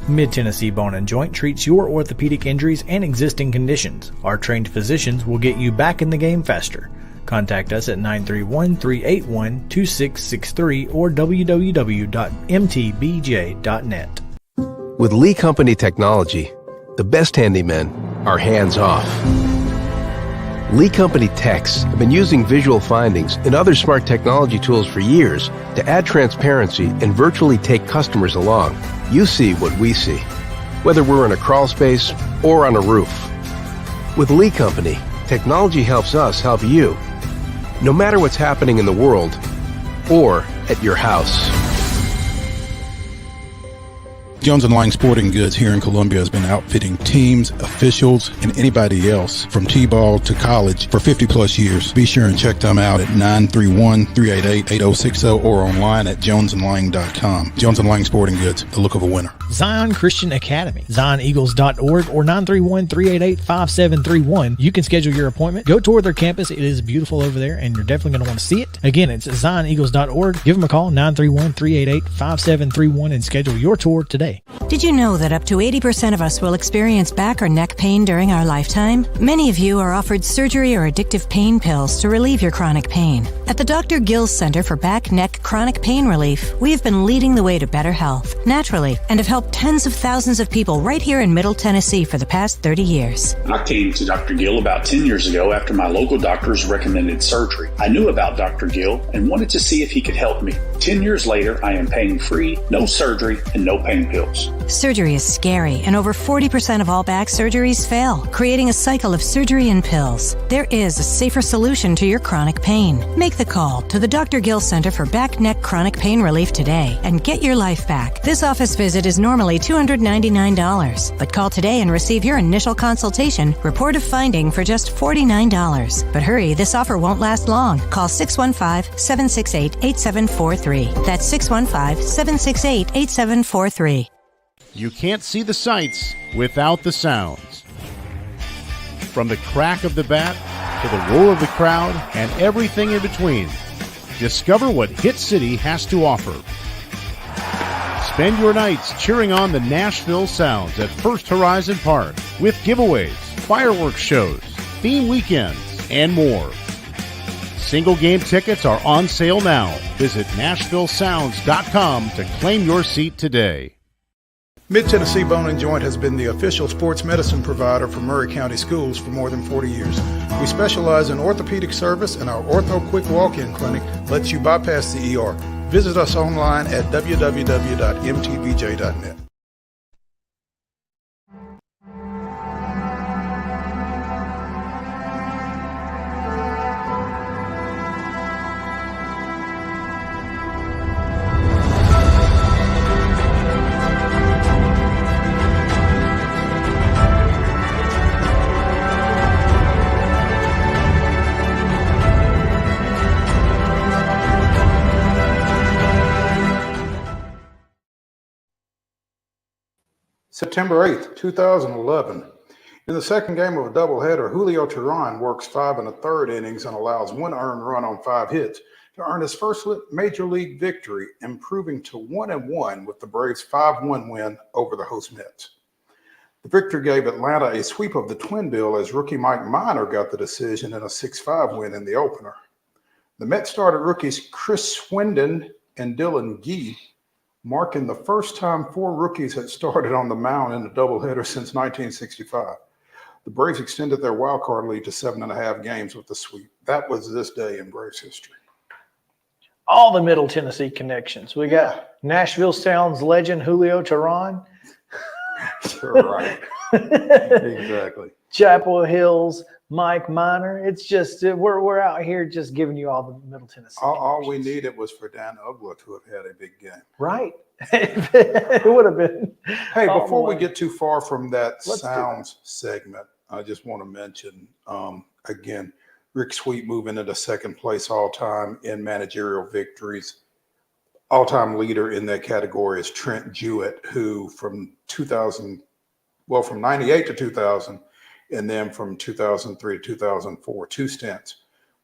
A: Mid-Tennessee Bone and Joint treats your orthopedic injuries and existing conditions. Our trained physicians will get you back in the game faster. Contact us at 931-381-2663 or www.mtbj.net.
D: With Lee Company technology, the best handymen are hands-off. Lee Company techs have been using visual findings and other smart technology tools for years to add transparency and virtually take customers along. You see what we see, whether we're in a crawl space or on a roof. With Lee Company, technology helps us help you, no matter what's happening in the world or at your house.
H: Jones & Lang Sporting Goods here in Columbia has been outfitting teams, officials, and anybody else from T-ball to college for 50 plus years. Be sure and check them out at 931-388-8060 or online at jonesandlang.com. Jones & Lang Sporting Goods, the look of a winner.
A: Zion Christian Academy, zioneagles.org or 931-388-5731. You can schedule your appointment. Go tour their campus. It is beautiful over there, and you're definitely going to want to see it. Again, it's zioneagles.org. Give them a call, 931-388-5731, and schedule your tour today.
I: Did you know that up to 80% of us will experience back or neck pain during our lifetime? Many of you are offered surgery or addictive pain pills to relieve your chronic pain. At the Dr. Gill Center for Back, Neck, Chronic Pain Relief, we have been leading the way to better health, naturally, and have helped tens of thousands of people right here in Middle Tennessee for the past 30 years.
J: I came to Dr. Gill about 10 years ago after my local doctors recommended surgery. I knew about Dr. Gill and wanted to see if he could help me. 10 years later, I am pain-free, no surgery, and no pain pills.
I: Surgery is scary, and over 40% of all back surgeries fail, creating a cycle of surgery and pills. There is a safer solution to your chronic pain. Make the call to the Dr. Gill Center for Back, Neck, Chronic Pain Relief today and get your life back. This office visit is normally $299, but call today and receive your initial consultation, report of finding for just $49. But hurry, this offer won't last long. Call 615-768-8743. That's 615-768-8743.
E: You can't see the sights without the sounds. From the crack of the bat to the roar of the crowd and everything in between, discover what Hit City has to offer. Spend your nights cheering on the Nashville Sounds at First Horizon Park with giveaways, fireworks shows, theme weekends, and more. Single game tickets are on sale now. Visit NashvilleSounds.com to claim your seat today.
B: Mid-Tennessee Bone and Joint has been the official sports medicine provider for Murray County Schools for more than 40 years. We specialize in orthopedic service, and our Ortho Quick Walk-In Clinic lets you bypass the ER. Visit us online at www.mtbj.net. September 8th, 2011. In the second game of a doubleheader, Julio Teheran works 5 1/3 innings and allows 1 earned run on 5 hits to earn his first major league victory, improving to 1-1 with the Braves' 5-1 win over the host Mets. The victory gave Atlanta a sweep of the twin bill as rookie Mike Minor got the decision in a 6-5 win in the opener. The Mets started rookies Chris Swindon and Dylan Gee, marking the first time 4 rookies had started on the mound in a doubleheader since 1965. The Braves extended their wildcard lead to 7.5 games with the sweep. That was this day in Braves history.
A: All the Middle Tennessee connections. We got Nashville Sounds legend Julio Teheran.
B: Right. Exactly.
A: Chapel Hills, Mike Minor. It's just we're out here just giving you all the Middle Tennessee.
B: All we needed was for Dan Ugla to have had a big game.
A: Right. It would have been.
B: Hey, before we get too far from that
A: Let's
B: sounds segment, I just want to mention again, Rick Sweet moving into second place all time in managerial victories. All-time leader in that category is Trent Jewett, who from 98 to 2000, and then from 2003 to 2004, 2 stints,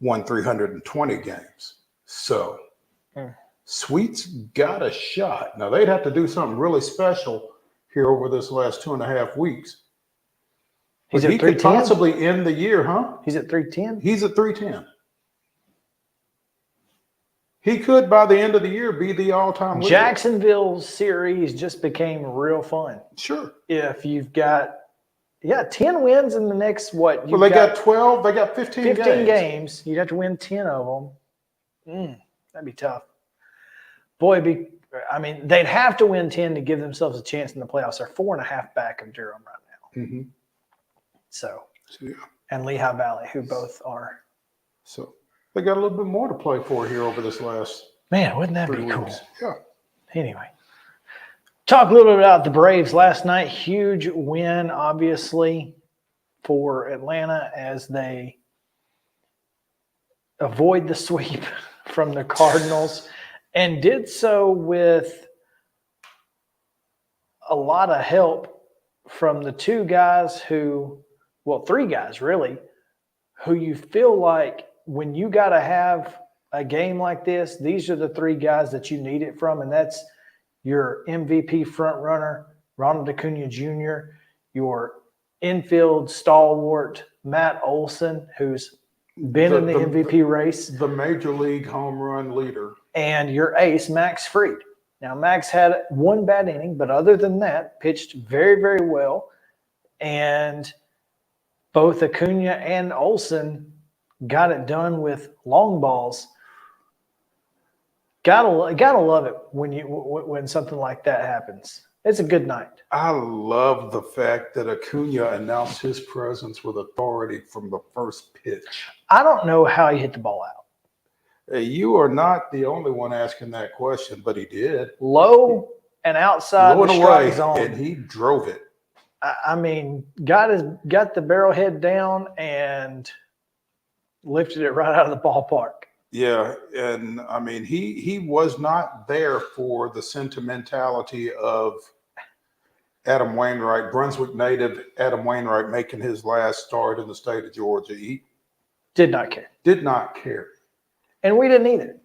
B: won 320 games. So Sweet's got a shot. Now, they'd have to do something really special here over this last 2.5 weeks.
A: He's at
B: he could
A: 310?
B: possibly end the year, huh?
A: He's at 310?
B: He's at 310. He could, by the end of the year, be the all-time leader.
A: Jacksonville's series just became real fun.
B: Sure.
A: If you've got, 10 wins in the next, what?
B: Well, they got 12. They got 15
A: games. You'd have to win 10 of them. That'd be tough. Boy, they'd have to win 10 to give themselves a chance in the playoffs. They're 4.5 back of Durham right now.
B: Mm-hmm.
A: So,
B: yeah.
A: And Lehigh Valley, who both are.
B: So they got a little bit more to play for here over this last.
A: Man, wouldn't that be
B: 3
A: cool?
B: weeks. Yeah.
A: Anyway, talk a little bit about the Braves last night. Huge win, obviously, for Atlanta as they avoid the sweep from the Cardinals, and did so with a lot of help from the 2 guys who, well, 3 guys really, who you feel like when you got to have a game like this, these are the 3 guys that you need it from, and that's your MVP front runner, Ronald Acuna Jr., your infield stalwart, Matt Olson, who's been in the MVP race.
B: The major league home run leader.
A: And your ace, Max Fried. Now, Max had 1 bad inning, but other than that, pitched very, very well. And both Acuna and Olson got it done with long balls. Gotta love it when something like that happens. It's a good night.
B: I love the fact that Acuna announced his presence with authority from the first pitch.
A: I don't know how he hit the ball out.
B: You are not the only one asking that question, but he did.
A: Low and outside
B: Low
A: the
B: and
A: strike
B: away,
A: zone.
B: and he drove it.
A: I mean, got the barrel head down and lifted it right out of the ballpark.
B: Yeah, and I mean, he was not there for the sentimentality of Adam Wainwright, Brunswick native Adam Wainwright, making his last start in the state of Georgia. He
A: did not care.
B: Did not care.
A: And we didn't either.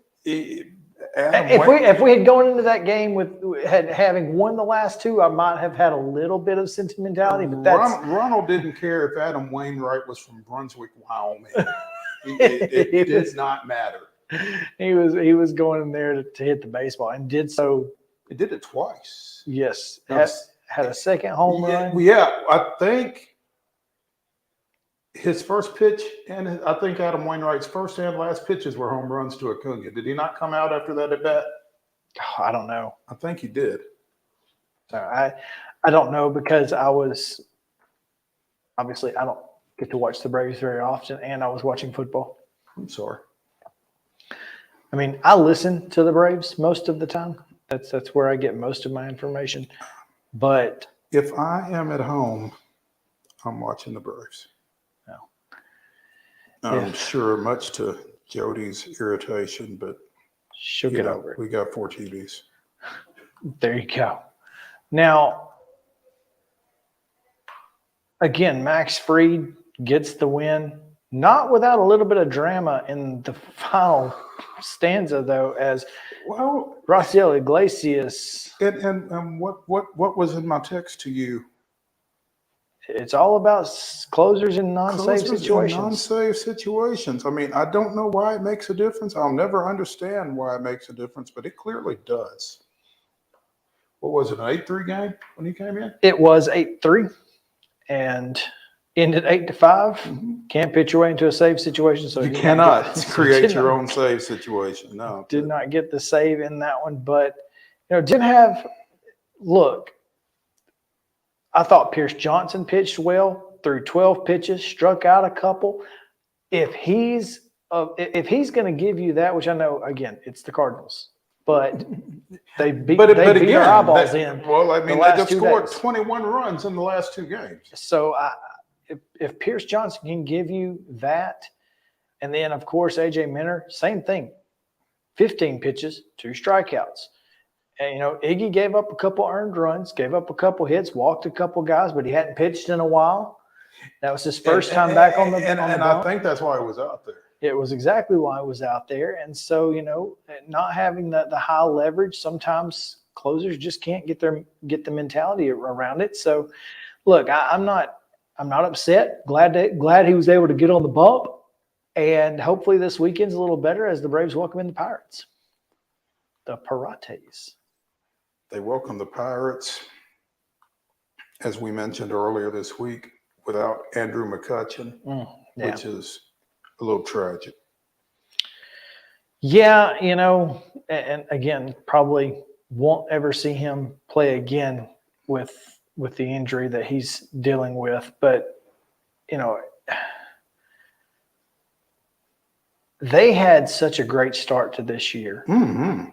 A: If we had gone into that game with having won the last 2, I might have had a little bit of sentimentality. But
B: Ronald didn't care if Adam Wainwright was from Brunswick, Wyoming. It did not matter.
A: He was going in there to hit the baseball and did so.
B: He did it twice.
A: Yes, had a second home run.
B: Yeah, I think his first pitch and I think Adam Wainwright's first and last pitches were home runs to Acuna. Did he not come out after that at bat?
A: I don't know.
B: I think he did.
A: So I don't know because I was obviously I don't get to watch the Braves very often, and I was watching football.
B: I'm sorry.
A: I mean, I listen to the Braves most of the time. That's where I get most of my information. But
B: if I am at home, I'm watching the Braves.
A: No.
B: I'm sure much to Jody's irritation, but
A: she'll get over it.
B: We got 4 TVs.
A: There you go. Now, again, Max Fried gets the win, not without a little bit of drama in the final stanza, though, as Raciel Iglesias.
B: And what was in my text to you?
A: It's all about closers in non-safe situations.
B: Non-safe situations. I mean, I don't know why it makes a difference. I'll never understand why it makes a difference, but it clearly does. What was it, an 8-3 game when he came in?
A: It was 8-3 and ended 8-5. Mm-hmm. Can't pitch your way into a save situation. So
B: you cannot create your own save situation. No.
A: Did not get the save in that one, but didn't have – look, I thought Pierce Johnson pitched well, threw 12 pitches, struck out a couple. If he's going to give you that, which I know, again, it's the Cardinals, but they beat our eyeballs in.
B: Well, I mean, they just scored 21 runs in the last 2 games.
A: So if Pierce Johnson can give you that, and then, of course, A.J. Minter, same thing, 15 pitches, 2 strikeouts. And, Iggy gave up a couple earned runs, gave up a couple hits, walked a couple guys, but he hadn't pitched in a while. That was his first time back on the
B: and
A: bump.
B: I think that's why it was out there.
A: It was exactly why it was out there. And so, not having the high leverage, sometimes closers just can't get the mentality around it. So, look, I'm not upset. Glad he was able to get on the bump. And hopefully this weekend's a little better as the Braves welcome in the Pirates. The Pirates.
B: They welcome the Pirates, as we mentioned earlier this week, without Andrew McCutchen, which is a little tragic.
A: Yeah, and again, probably won't ever see him play again with the injury that he's dealing with. But, they had such a great start to this year.
B: Mm-hmm.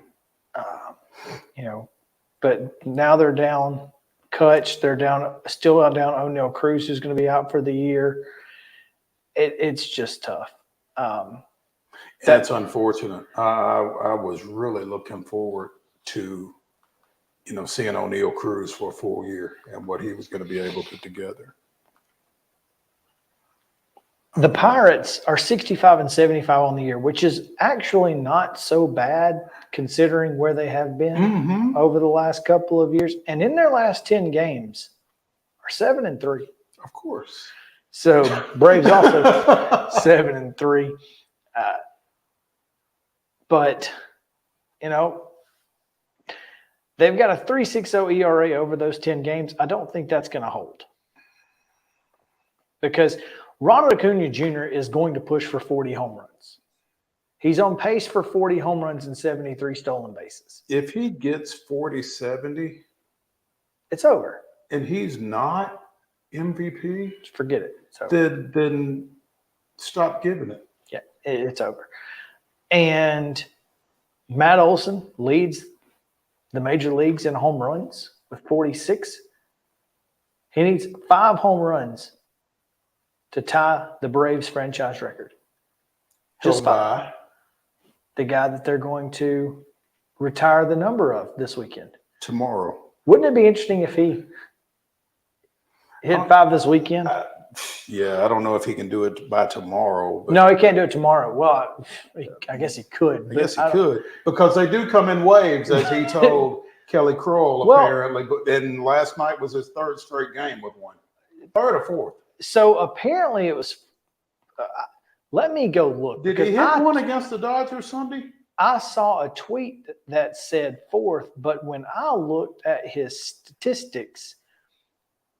A: But now they're down Kutch. They're still down O'Neal Cruz, who's going to be out for the year. It's just tough.
B: That's unfortunate. I was really looking forward to, seeing O'Neal Cruz for a full year and what he was going to be able to put together.
A: The Pirates are 65-75 on the year, which is actually not so bad considering where they have been over the last couple of years. And in their last 10 games are 7-3.
B: Of course.
A: So Braves also 7-3. But, they've got a 3.60 ERA over those 10 games. I don't think that's going to hold. Because Ronald Acuna Jr. is going to push for 40 home runs. He's on pace for 40 home runs and 73 stolen bases.
B: If he gets 40-70,
A: it's over.
B: And he's not MVP,
A: forget it. It's over.
B: Then stop giving it.
A: Yeah, it's over. And Matt Olson leads the major leagues in home runs with 46. He needs 5 home runs to tie the Braves franchise record. Just 5. The guy that they're going to retire the number of this weekend.
B: Tomorrow.
A: Wouldn't it be interesting if he hit 5 this weekend?
B: Yeah, I don't know if he can do it by tomorrow.
A: No, he can't do it tomorrow. Well, I guess he could.
B: I guess he could, because they do come in waves, as he told Kelly Kroll, apparently. And last night was his 3rd straight game with one. 3rd or 4th.
A: So apparently it was let me go look.
B: Did he hit one against the Dodgers Sunday?
A: I saw a tweet that said 4th, but when I looked at his statistics,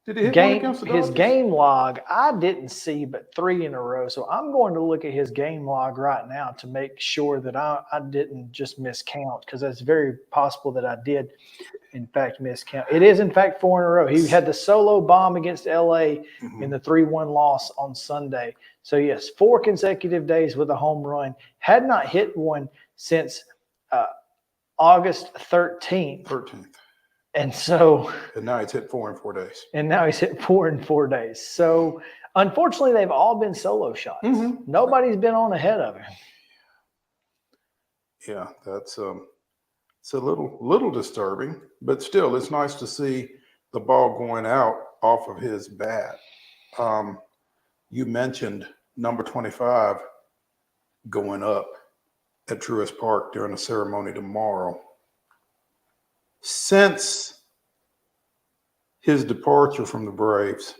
B: did he hit one against the Dodgers?
A: His game log, I didn't see but 3 in a row. So I'm going to look at his game log right now to make sure that I didn't just miscount, because it's very possible that I did, in fact, miscount. It is, in fact, 4 in a row. He had the solo bomb against L.A. in the 3-1 loss on Sunday. So, yes, 4 consecutive days with a home run. Had not hit one since August 13th. And so.
B: And now he's hit 4 in 4 days.
A: And now he's hit 4 in 4 days. So, unfortunately, they've all been solo shots. Nobody's been on ahead of him.
B: Yeah, that's it's a little disturbing, but still, it's nice to see the ball going out off of his bat. You mentioned number 25 going up at Truist Park during the ceremony tomorrow. Since his departure from the Braves,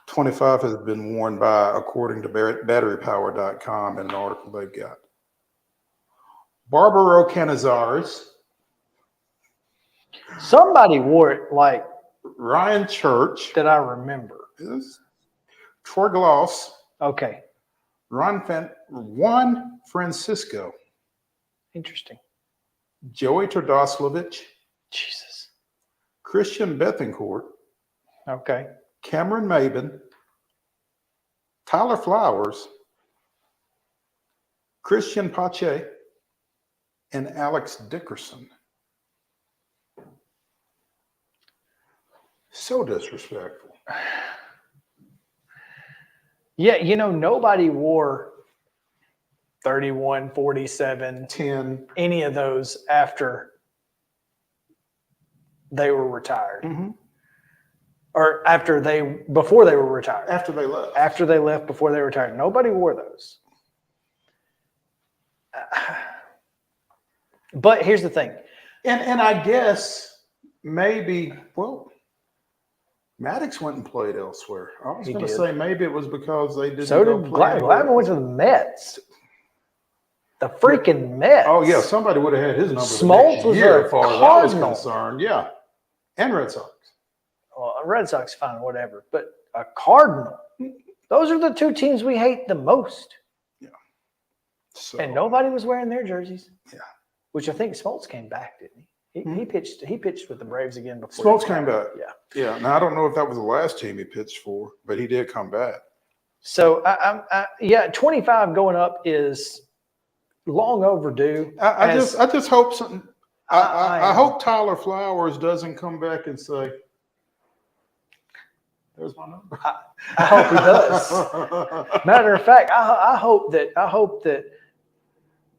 B: 25 has been worn by, according to BatteryPower.com, in an article they've got, Barbaro Canizares. Somebody wore it, like Ryan Church. That I remember. Troy Gloss. Okay. Juan Francisco. Interesting. Joey Tardoslavich. Jesus. Christian Bethencourt,
A: Okay.
B: Cameron Maben, Tyler Flowers, Christian Pache, and Alex Dickerson. So disrespectful.
A: Yeah, nobody wore 31, 47,
B: 10.
A: any of those after they were retired.
B: Mm-hmm.
A: Or before they were retired.
B: After they left.
A: After they left, before they retired. Nobody wore those. But here's the thing.
B: And I guess maybe, Maddox went and played elsewhere. I was going to say maybe it was because they didn't.
A: So did Glavine. Glavine went to the Mets. The freaking Mets.
B: Oh, yeah. Somebody would have had his number
A: Smoltz was
B: as far as I was
A: Cardinal.
B: concerned. Yeah. And Red Sox.
A: Well, a Red Sox, fine, whatever. But a Cardinal. Those are the two teams we hate the most.
B: Yeah. So,
A: and nobody was wearing their jerseys.
B: Yeah.
A: Which I think Smoltz came back, didn't he? He pitched with the Braves again before.
B: Smoltz came back.
A: Yeah.
B: Yeah. Now I don't know if that was the last team he pitched for, but he did come back.
A: So 25 going up is long overdue.
B: I just hope something. I hope Tyler Flowers doesn't come back and say, "There's my number."
A: I hope he does. Matter of fact, I hope that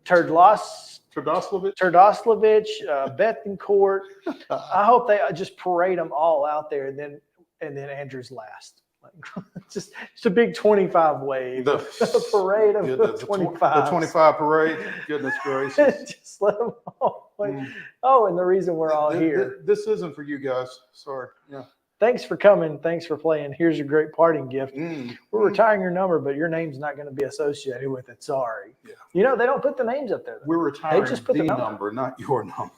A: Turdoslavich, Bethencourt. I hope they just parade them all out there, and then Andrew's last. Just a big 25 wave. The parade of 25.
B: The 25 parade. Goodness gracious.
A: Just let them all. Oh, and the reason we're all here.
B: This isn't for you guys. Sorry. Yeah.
A: Thanks for coming. Thanks for playing. Here's your great parting gift. We're retiring your number, but your name's not going to be associated with it. Sorry. Yeah. They don't put the names up there.
B: We're retiring they just put the number, not your number.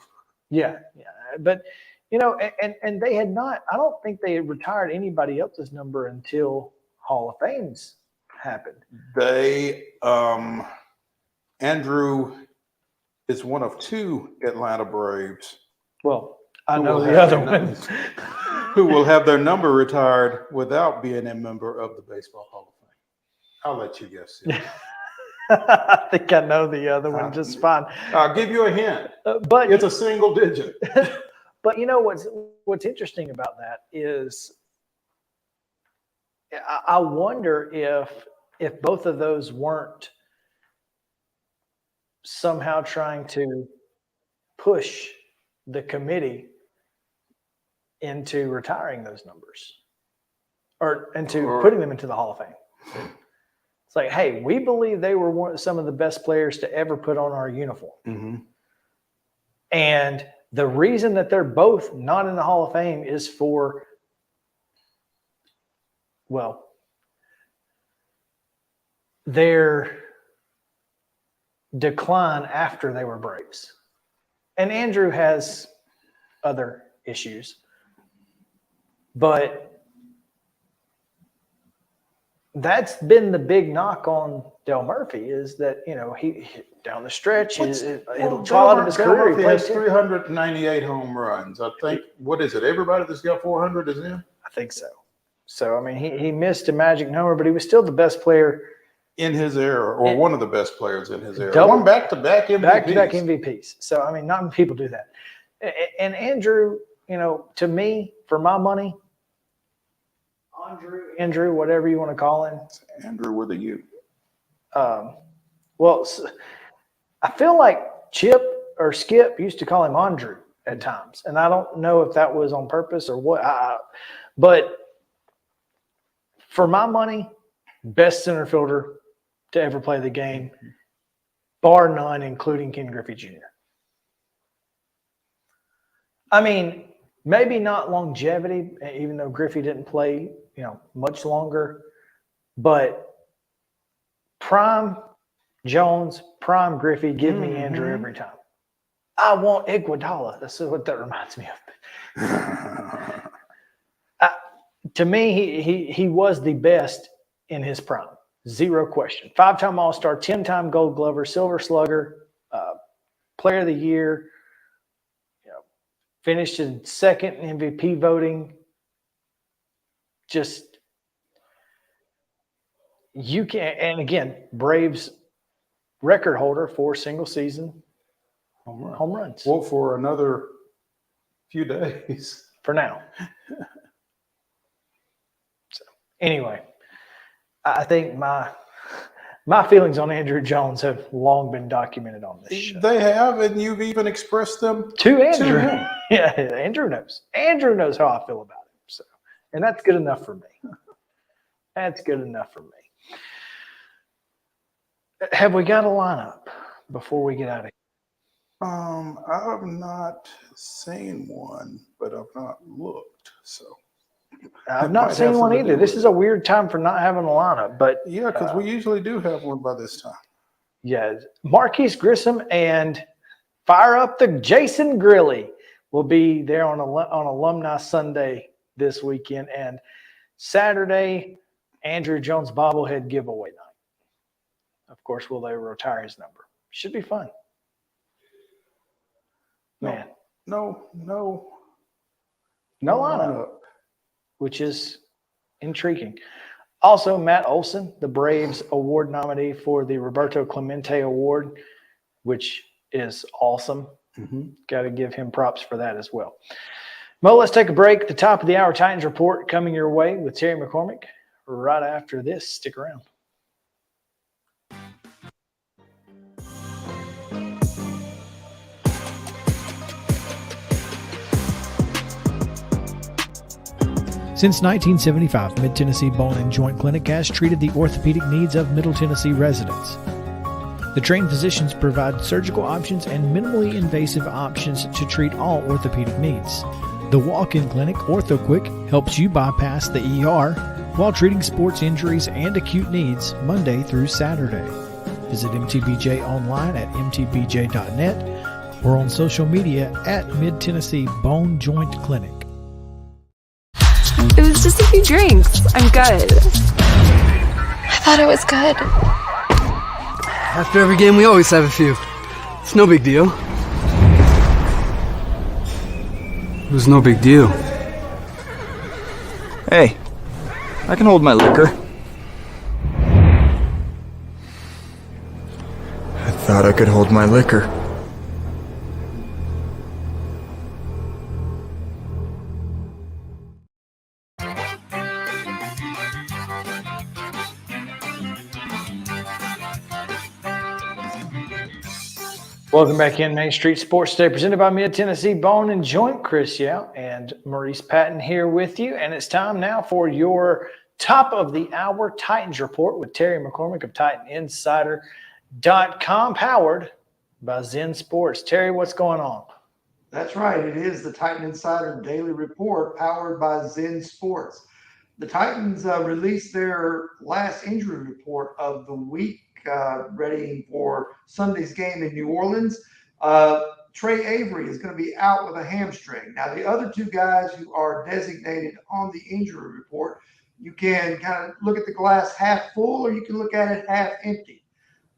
A: Yeah. Yeah. But, and they had not, I don't think they had retired anybody else's number until Hall of Fames happened.
B: Andrew is one of two Atlanta Braves.
A: Well, I know the other one.
B: Who will have their number retired without being a member of the Baseball Hall of Fame. I'll let you guess.
A: I think I know the other one just fine.
B: I'll give you a hint.
A: But
B: it's a single digit.
A: But what's interesting about that is I wonder if both of those weren't somehow trying to push the committee into retiring those numbers or putting them into the Hall of Fame. It's like, hey, we believe they were some of the best players to ever put on our uniform.
B: Mm-hmm.
A: And the reason that they're both not in the Hall of Fame is for, their decline after they were Braves. And Andrew has other issues. But that's been the big knock on Dale Murphy is that, he down the stretch, it'll fall out of his career.
B: He has 398 home runs. I think, what is it? Everybody that's got 400 is in?
A: I think so. So, he missed a magic number, but he was still the best player
B: in his era, or one of the best players in his era. One back-to-back MVPs.
A: Back-to-back MVPs. So, not many people do that. And Andrew, to me, for my money, Andrew, whatever you want to call him.
B: Andrew with a U.
A: I feel like Chip or Skip used to call him Andrew at times. And I don't know if that was on purpose or what. But for my money, best center fielder to ever play the game, bar none, including Ken Griffey Jr. Maybe not longevity, even though Griffey didn't play, much longer, but prime Jones, prime Griffey, give me Andrew every time. I want Iguodala. That's what that reminds me of. To me, he was the best in his prime. Zero question. 5-time All-Star, 10-time Gold Glover, Silver Slugger, Player of the Year. finished in second in MVP voting. Just you can, and again, Braves record holder for single season home runs.
B: Well, for another few days.
A: For now. So anyway, I think my feelings on Andrew Jones have long been documented on this show.
B: They have, and you've even expressed them
A: to Andrew.
B: him.
A: Yeah, Andrew knows. Andrew knows how I feel about him. So, and that's good enough for me. That's good enough for me. Have we got a lineup before we get out of here?
B: I've not seen one, but I've not looked. So
A: I've not seen one either. This is a weird time for not having a lineup, but
B: yeah, because we usually do have one by this time.
A: Yeah, Marquise Grissom and fire up the Jason Grilly will be there on Alumni Sunday this weekend, and Saturday, Andrew Jones bobblehead giveaway night. Of course, will they retire his number? Should be fun. Man.
B: No
A: lineup, which is intriguing. Also, Matt Olson, the Braves award nominee for the Roberto Clemente Award, which is awesome. Got to give him props for that as well. Mo, let's take a break. The top of the hour Titans report coming your way with Terry McCormick right after this. Stick around.
K: Since 1975, Mid-Tennessee Bone and Joint Clinic has treated the orthopedic needs of Middle Tennessee residents. The trained physicians provide surgical options and minimally invasive options to treat all orthopedic needs. The walk-in clinic, OrthoQuick, helps you bypass the ER while treating sports injuries and acute needs Monday through Saturday. Visit MTBJ online at mtbj.net or on social media at Mid-Tennessee Bone Joint Clinic.
L: It was just a few drinks. I'm good. I thought it was good.
M: After every game, we always have a few. It's no big deal. It was no big deal.
N: Hey, I can hold my liquor. I thought I could hold my liquor.
A: Welcome back in Main Street Sports Today, presented by Mid-Tennessee Bone and Joint. Chris Yao and Maurice Patton here with you, and it's time now for your top of the hour Titans report with Terry McCormick of TitanInsider.com, powered by Zen Sports. Terry, what's going on?
O: That's right. It is the Titan Insider Daily Report, powered by Zen Sports. The Titans released their last injury report of the week, ready for Sunday's game in New Orleans. Trey Avery is going to be out with a hamstring. Now, the other two guys who are designated on the injury report, you can kind of look at the glass half full, or you can look at it half empty.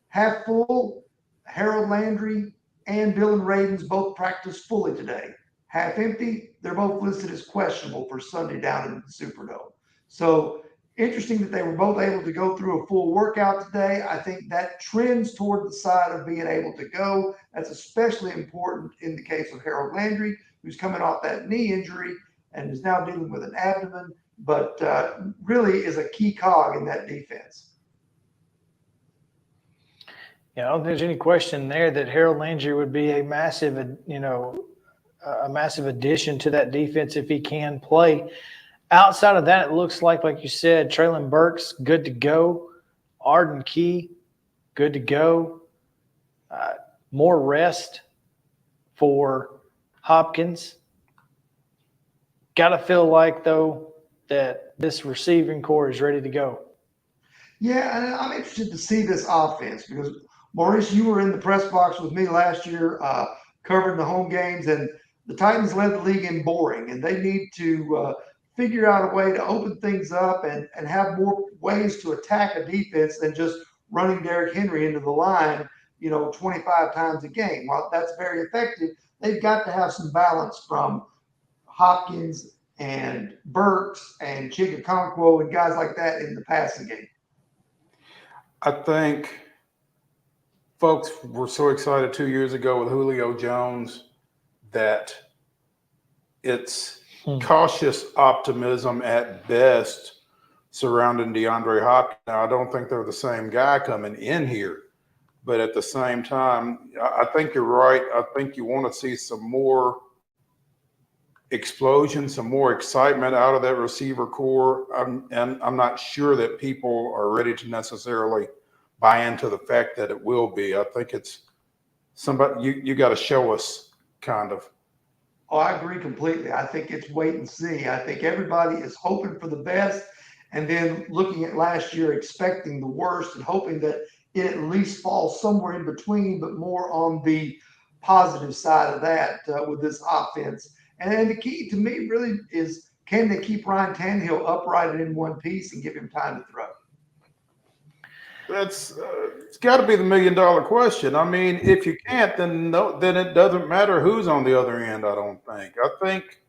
O: Half full, Harold Landry and Dylan Ravens both practiced fully today. Half empty, they're both listed as questionable for Sunday down in the Superdome. So interesting that they were both able to go through a full workout today. I think that trends toward the side of being able to go. That's especially important in the case of Harold Landry, who's coming off that knee injury and is now dealing with an abdomen, but really is a key cog in that defense.
A: Yeah, I don't think there's any question there that Harold Landry would be a massive, a massive addition to that defense if he can play. Outside of that, it looks like you said, Traylon Burks, good to go. Arden Key, good to go. More rest for Hopkins. Got to feel like, though, that this receiving core is ready to go.
O: Yeah, and I'm interested to see this offense because, Maurice, you were in the press box with me last year covering the home games, and the Titans led the league in boring, and they need to figure out a way to open things up and have more ways to attack a defense than just running Derrick Henry into the line, 25 times a game. While that's very effective, they've got to have some balance from Hopkins and Burks and Chigakonkwo and guys like that in the passing game.
B: I think folks were so excited 2 years ago with Julio Jones that it's cautious optimism at best surrounding DeAndre Hopkins. Now, I don't think they're the same guy coming in here, but at the same time, I think you're right. I think you want to see some more explosion, some more excitement out of that receiver core. And I'm not sure that people are ready to necessarily buy into the fact that it will be. I think it's somebody you got to show us, kind of.
O: Oh, I agree completely. I think it's wait and see. I think everybody is hoping for the best and then looking at last year, expecting the worst and hoping that it at least falls somewhere in between, but more on the positive side of that with this offense. And the key to me really is, can they keep Ryan Tannehill upright and in one piece and give him time to throw?
B: That's it's got to be the $1 million question. I mean, if you can't, then it doesn't matter who's on the other end. I don't think. I think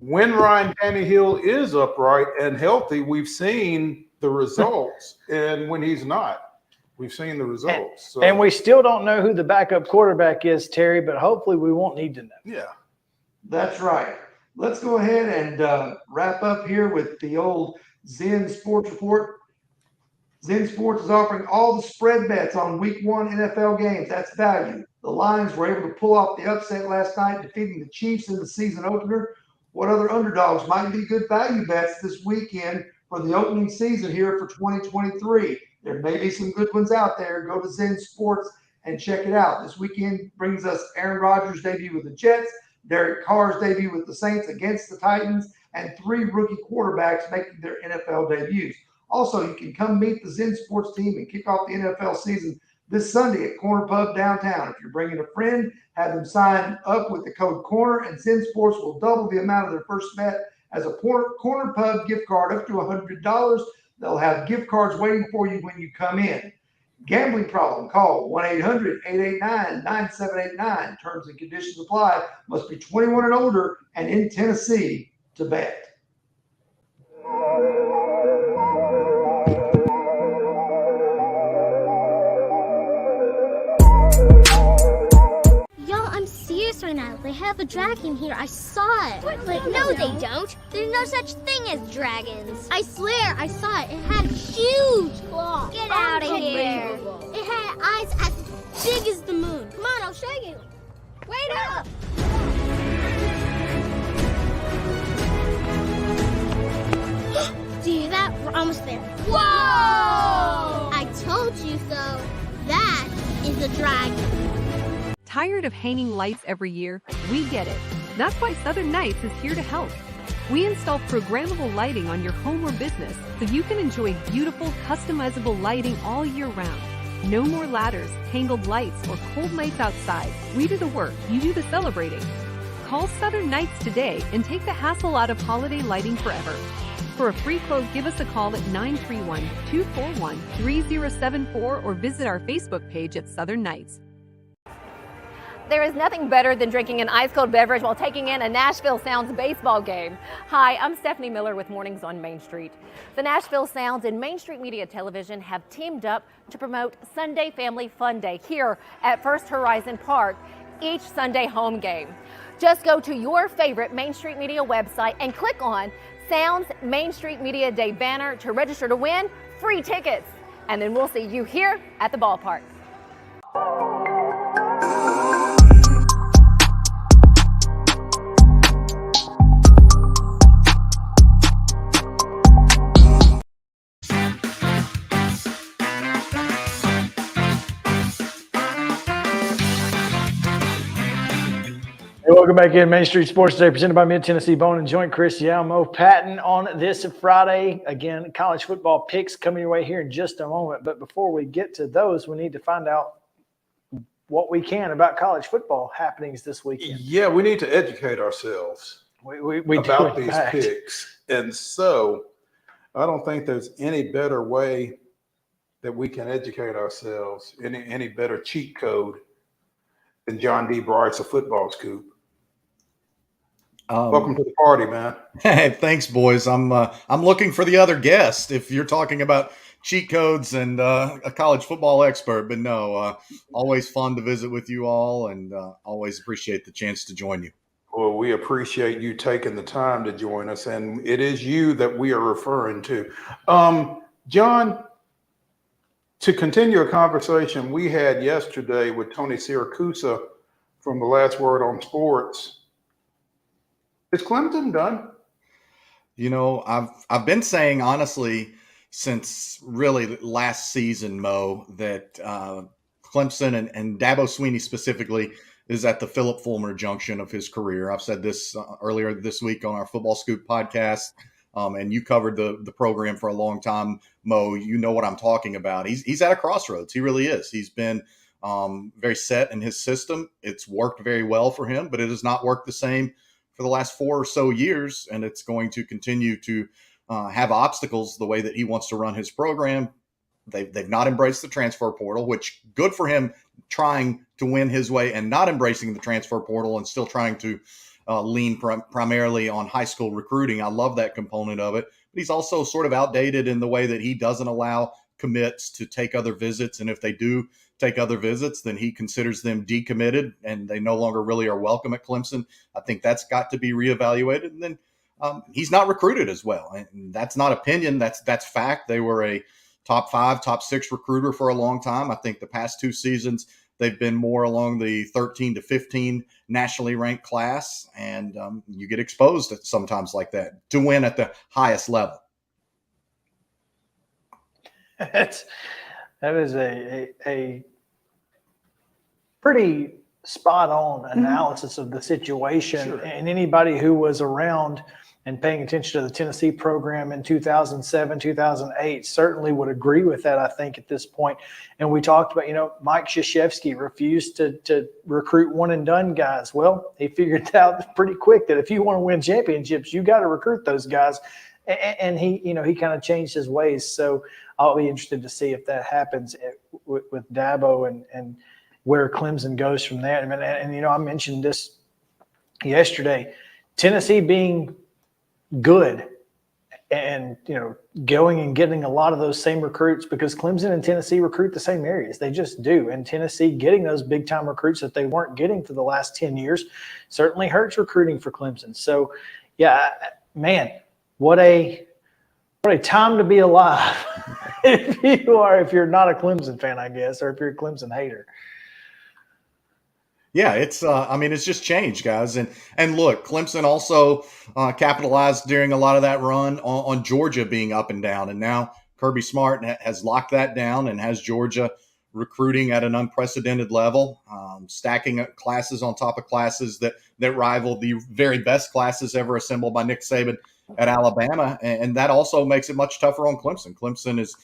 B: when Ryan Tannehill is upright and healthy, we've seen the results, and when he's not, we've seen the results.
A: And we still don't know who the backup quarterback is, Terry, but hopefully we won't need to know.
B: Yeah,
O: that's right. Let's go ahead and wrap up here with the old Zen Sports Report. Zen Sports is offering all the spread bets on Week 1 NFL games. That's value. The Lions were able to pull off the upset last night, defeating the Chiefs in the season opener. What other underdogs might be good value bets this weekend for the opening season here for 2023? There may be some good ones out there. Go to Zen Sports and check it out. This weekend brings us Aaron Rodgers' debut with the Jets, Derek Carr's debut with the Saints against the Titans, and 3 rookie quarterbacks making their NFL debuts. Also, you can come meet the Zen Sports team and kick off the NFL season this Sunday at Corner Pub downtown. If you're bringing a friend, have them sign up with the code CORNER, and Zen Sports will double the amount of their first bet as a Corner Pub gift card up to $100. They'll have gift cards waiting for you when you come in. Gambling problem? Call 1-800-889-9789. Terms and conditions apply. Must be 21 and older and in Tennessee to bet.
P: Right now, they have a dragon here. I saw it.
Q: But no, they don't. There's no such thing as dragons.
P: I swear, I saw it. It had huge claws.
Q: Get out of here.
P: It had eyes as big as the moon. Come on, I'll show you.
Q: Wait up.
P: Do you hear that? We're almost there.
Q: Whoa!
P: I told you so. That is a dragon.
R: Tired of hanging lights every year? We get it. That's why Southern Nights is here to help. We install programmable lighting on your home or business so you can enjoy beautiful, customizable lighting all year round. No more ladders, tangled lights, or cold nights outside. We do the work, you do the celebrating. Call Southern Nights today and take the hassle out of holiday lighting forever. For a free quote, give us a call at 931-241-3074 or visit our Facebook page at Southern Nights.
S: There is nothing better than drinking an ice-cold beverage while taking in a Nashville Sounds baseball game. Hi, I'm Stephanie Miller with Mornings on Main Street. The Nashville Sounds and Main Street Media Television have teamed up to promote Sunday Family Fun Day here at First Horizon Park, each Sunday home game. Just go to your favorite Main Street Media website and click on Sounds Main Street Media Day banner to register to win free tickets. And then we'll see you here at the ballpark.
A: Hey, welcome back in Main Street Sports Today, presented by Mid-Tennessee Bone and Joint. Chris Mo Patton on this Friday. Again, college football picks coming your way here in just a moment. But before we get to those, we need to find out what we can about college football happenings this weekend.
B: Yeah, we need to educate ourselves about these picks. And so I don't think there's any better way that we can educate ourselves, any better cheat code and John D. Bryce, a football scoop. Welcome to the party, man.
T: Hey, thanks, boys. I'm looking for the other guest if you're talking about cheat codes and a college football expert. But no, always fun to visit with you all, and always appreciate the chance to join you.
B: Well, we appreciate you taking the time to join us, and it is you that we are referring to. John, to continue a conversation we had yesterday with Tony Siracusa from The Last Word on Sports, is Clemson done?
T: You know, I've been saying honestly since really last season, Mo, that Clemson and Dabo Swinney specifically is at the Philip Fulmer junction of his career. I've said this earlier this week on our Football Scoop podcast, and you covered the program for a long time, Mo. You know what I'm talking about. He's at a crossroads. He really is. He's been very set in his system. It's worked very well for him, but it has not worked the same for the last 4 or so years, and it's going to continue to have obstacles the way that he wants to run his program. They've not embraced the transfer portal, which good for him, trying to win his way and not embracing the transfer portal and still trying to lean primarily on high school recruiting. I love that component of it. But he's also sort of outdated in the way that he doesn't allow commits to take other visits, and if they do take other visits, then he considers them decommitted and they no longer really are welcome at Clemson. I think that's got to be reevaluated. And then he's not recruited as well. And that's not opinion. That's fact. They were a top 5, top 6 recruiter for a long time. I think the past 2 seasons, they've been more along the 13 to 15 nationally ranked class. And you get exposed at sometimes like that to win at the highest level.
A: That is a pretty spot on analysis of the situation. Sure. And anybody who was around and paying attention to the Tennessee program in 2007, 2008 certainly would agree with that, I think, at this point. And we talked about, Mike Krzyzewski refused to recruit one and done guys. Well, he figured out pretty quick that if you want to win championships, you got to recruit those guys. And he kind of changed his ways. So I'll be interested to see if that happens with Dabo and where Clemson goes from there. And I mentioned this yesterday, Tennessee being good and, going and getting a lot of those same recruits, because Clemson and Tennessee recruit the same areas. They just do. And Tennessee getting those big time recruits that they weren't getting for the last 10 years certainly hurts recruiting for Clemson. So yeah, man, what a time to be alive if you're not a Clemson fan, I guess, or if you're a Clemson hater.
T: Yeah, it's just changed, guys. And look, Clemson also capitalized during a lot of that run on Georgia being up and down. And now Kirby Smart has locked that down and has Georgia recruiting at an unprecedented level, stacking up classes on top of classes that rival the very best classes ever assembled by Nick Saban at Alabama. And that also makes it much tougher on Clemson. Clemson has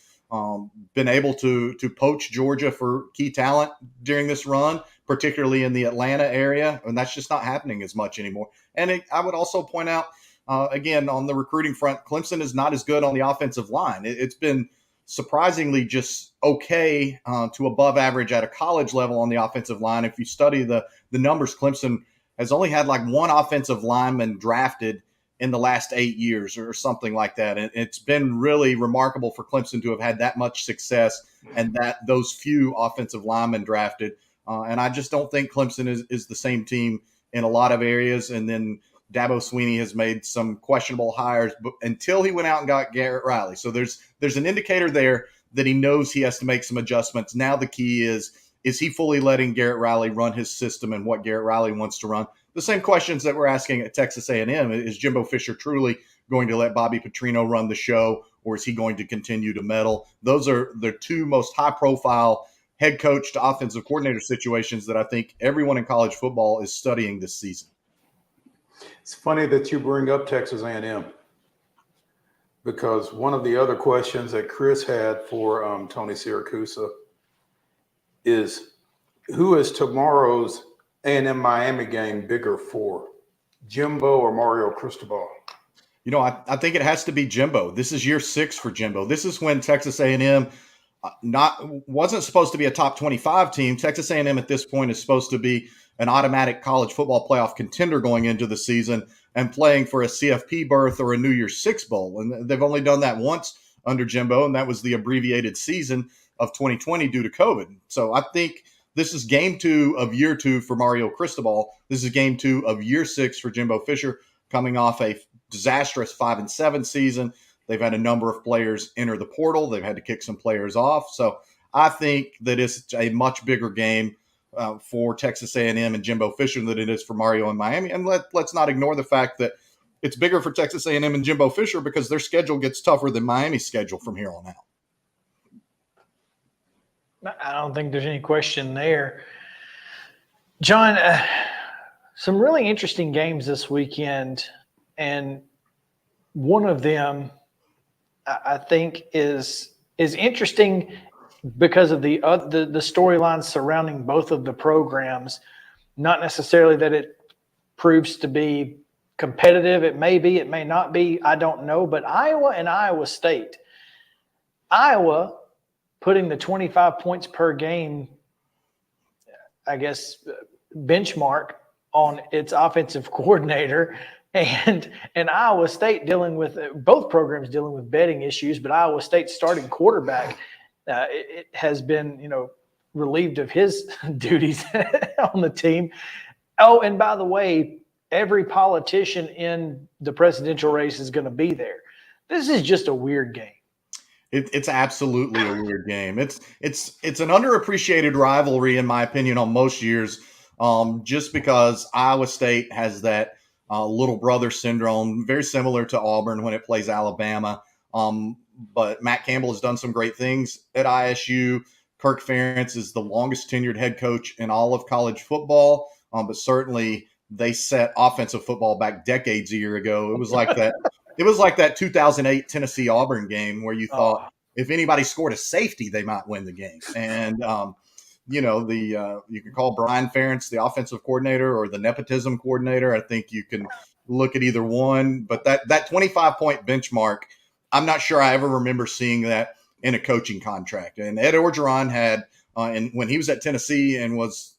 T: been able to poach Georgia for key talent during this run, particularly in the Atlanta area. And that's just not happening as much anymore. And I would also point out, again, on the recruiting front, Clemson is not as good on the offensive line. It's been surprisingly just okay to above average at a college level on the offensive line. If you study the numbers, Clemson has only had like 1 offensive lineman drafted in the last 8 years or something like that. And it's been really remarkable for Clemson to have had that much success and those few offensive linemen drafted. And I just don't think Clemson is the same team in a lot of areas. And then Dabo Swinney has made some questionable hires, but until he went out and got Garrett Riley. So there's an indicator there that he knows he has to make some adjustments. Now the key is he fully letting Garrett Riley run his system and what Garrett Riley wants to run? The same questions that we're asking at Texas A&M. Is Jimbo Fisher truly going to let Bobby Petrino run the show, or is he going to continue to meddle? Those are the 2 most high-profile head coach to offensive coordinator situations that I think everyone in college football is studying this season.
B: It's funny that you bring up Texas A&M, because one of the other questions that Chris had for Tony Siracusa is, who is tomorrow's A&M Miami game bigger for, Jimbo or Mario Cristobal?
T: I think it has to be Jimbo. This is year 6 for Jimbo. This is when Texas A&M wasn't supposed to be a top 25 team. Texas A&M at this point is supposed to be an automatic college football playoff contender going into the season and playing for a CFP berth or a New Year's Six bowl. And they've only done that once under Jimbo, and that was the abbreviated season of 2020 due to COVID. So I think this is game 2 of year 2 for Mario Cristobal. This is game 2 of year 6 for Jimbo Fisher, coming off a disastrous 5-7 season. They've had a number of players enter the portal. They've had to kick some players off. So I think that it's a much bigger game for Texas A&M and Jimbo Fisher than it is for Mario and Miami. And let's not ignore the fact that it's bigger for Texas A&M and Jimbo Fisher because their schedule gets tougher than Miami's schedule from here on out.
A: I don't think there's any question there. John, some really interesting games this weekend, and one of them I think is interesting because of the storylines surrounding both of the programs. Not necessarily that it proves to be competitive. It may be, it may not be. I don't know. But Iowa and Iowa State. Iowa putting the 25 points per game, I guess, benchmark on its offensive coordinator, and Iowa State dealing with both programs dealing with betting issues, but Iowa State's starting quarterback it has been, relieved of his duties on the team. Oh, and by the way, every politician in the presidential race is going to be there. This is just a weird game.
T: It's absolutely a weird game. It's an underappreciated rivalry, in my opinion, on most years, just because Iowa State has that little brother syndrome, very similar to Auburn when it plays Alabama. But Matt Campbell has done some great things at ISU. Kirk Ferentz is the longest tenured head coach in all of college football, but certainly they set offensive football back decades a year ago. It was like that. It was like that 2008 Tennessee Auburn game where you thought if anybody scored a safety, they might win the game. And you can call Brian Ferentz the offensive coordinator or the nepotism coordinator. I think you can look at either one. But that 25-point benchmark, I'm not sure I ever remember seeing that in a coaching contract. And Ed Orgeron had, and when he was at Tennessee and was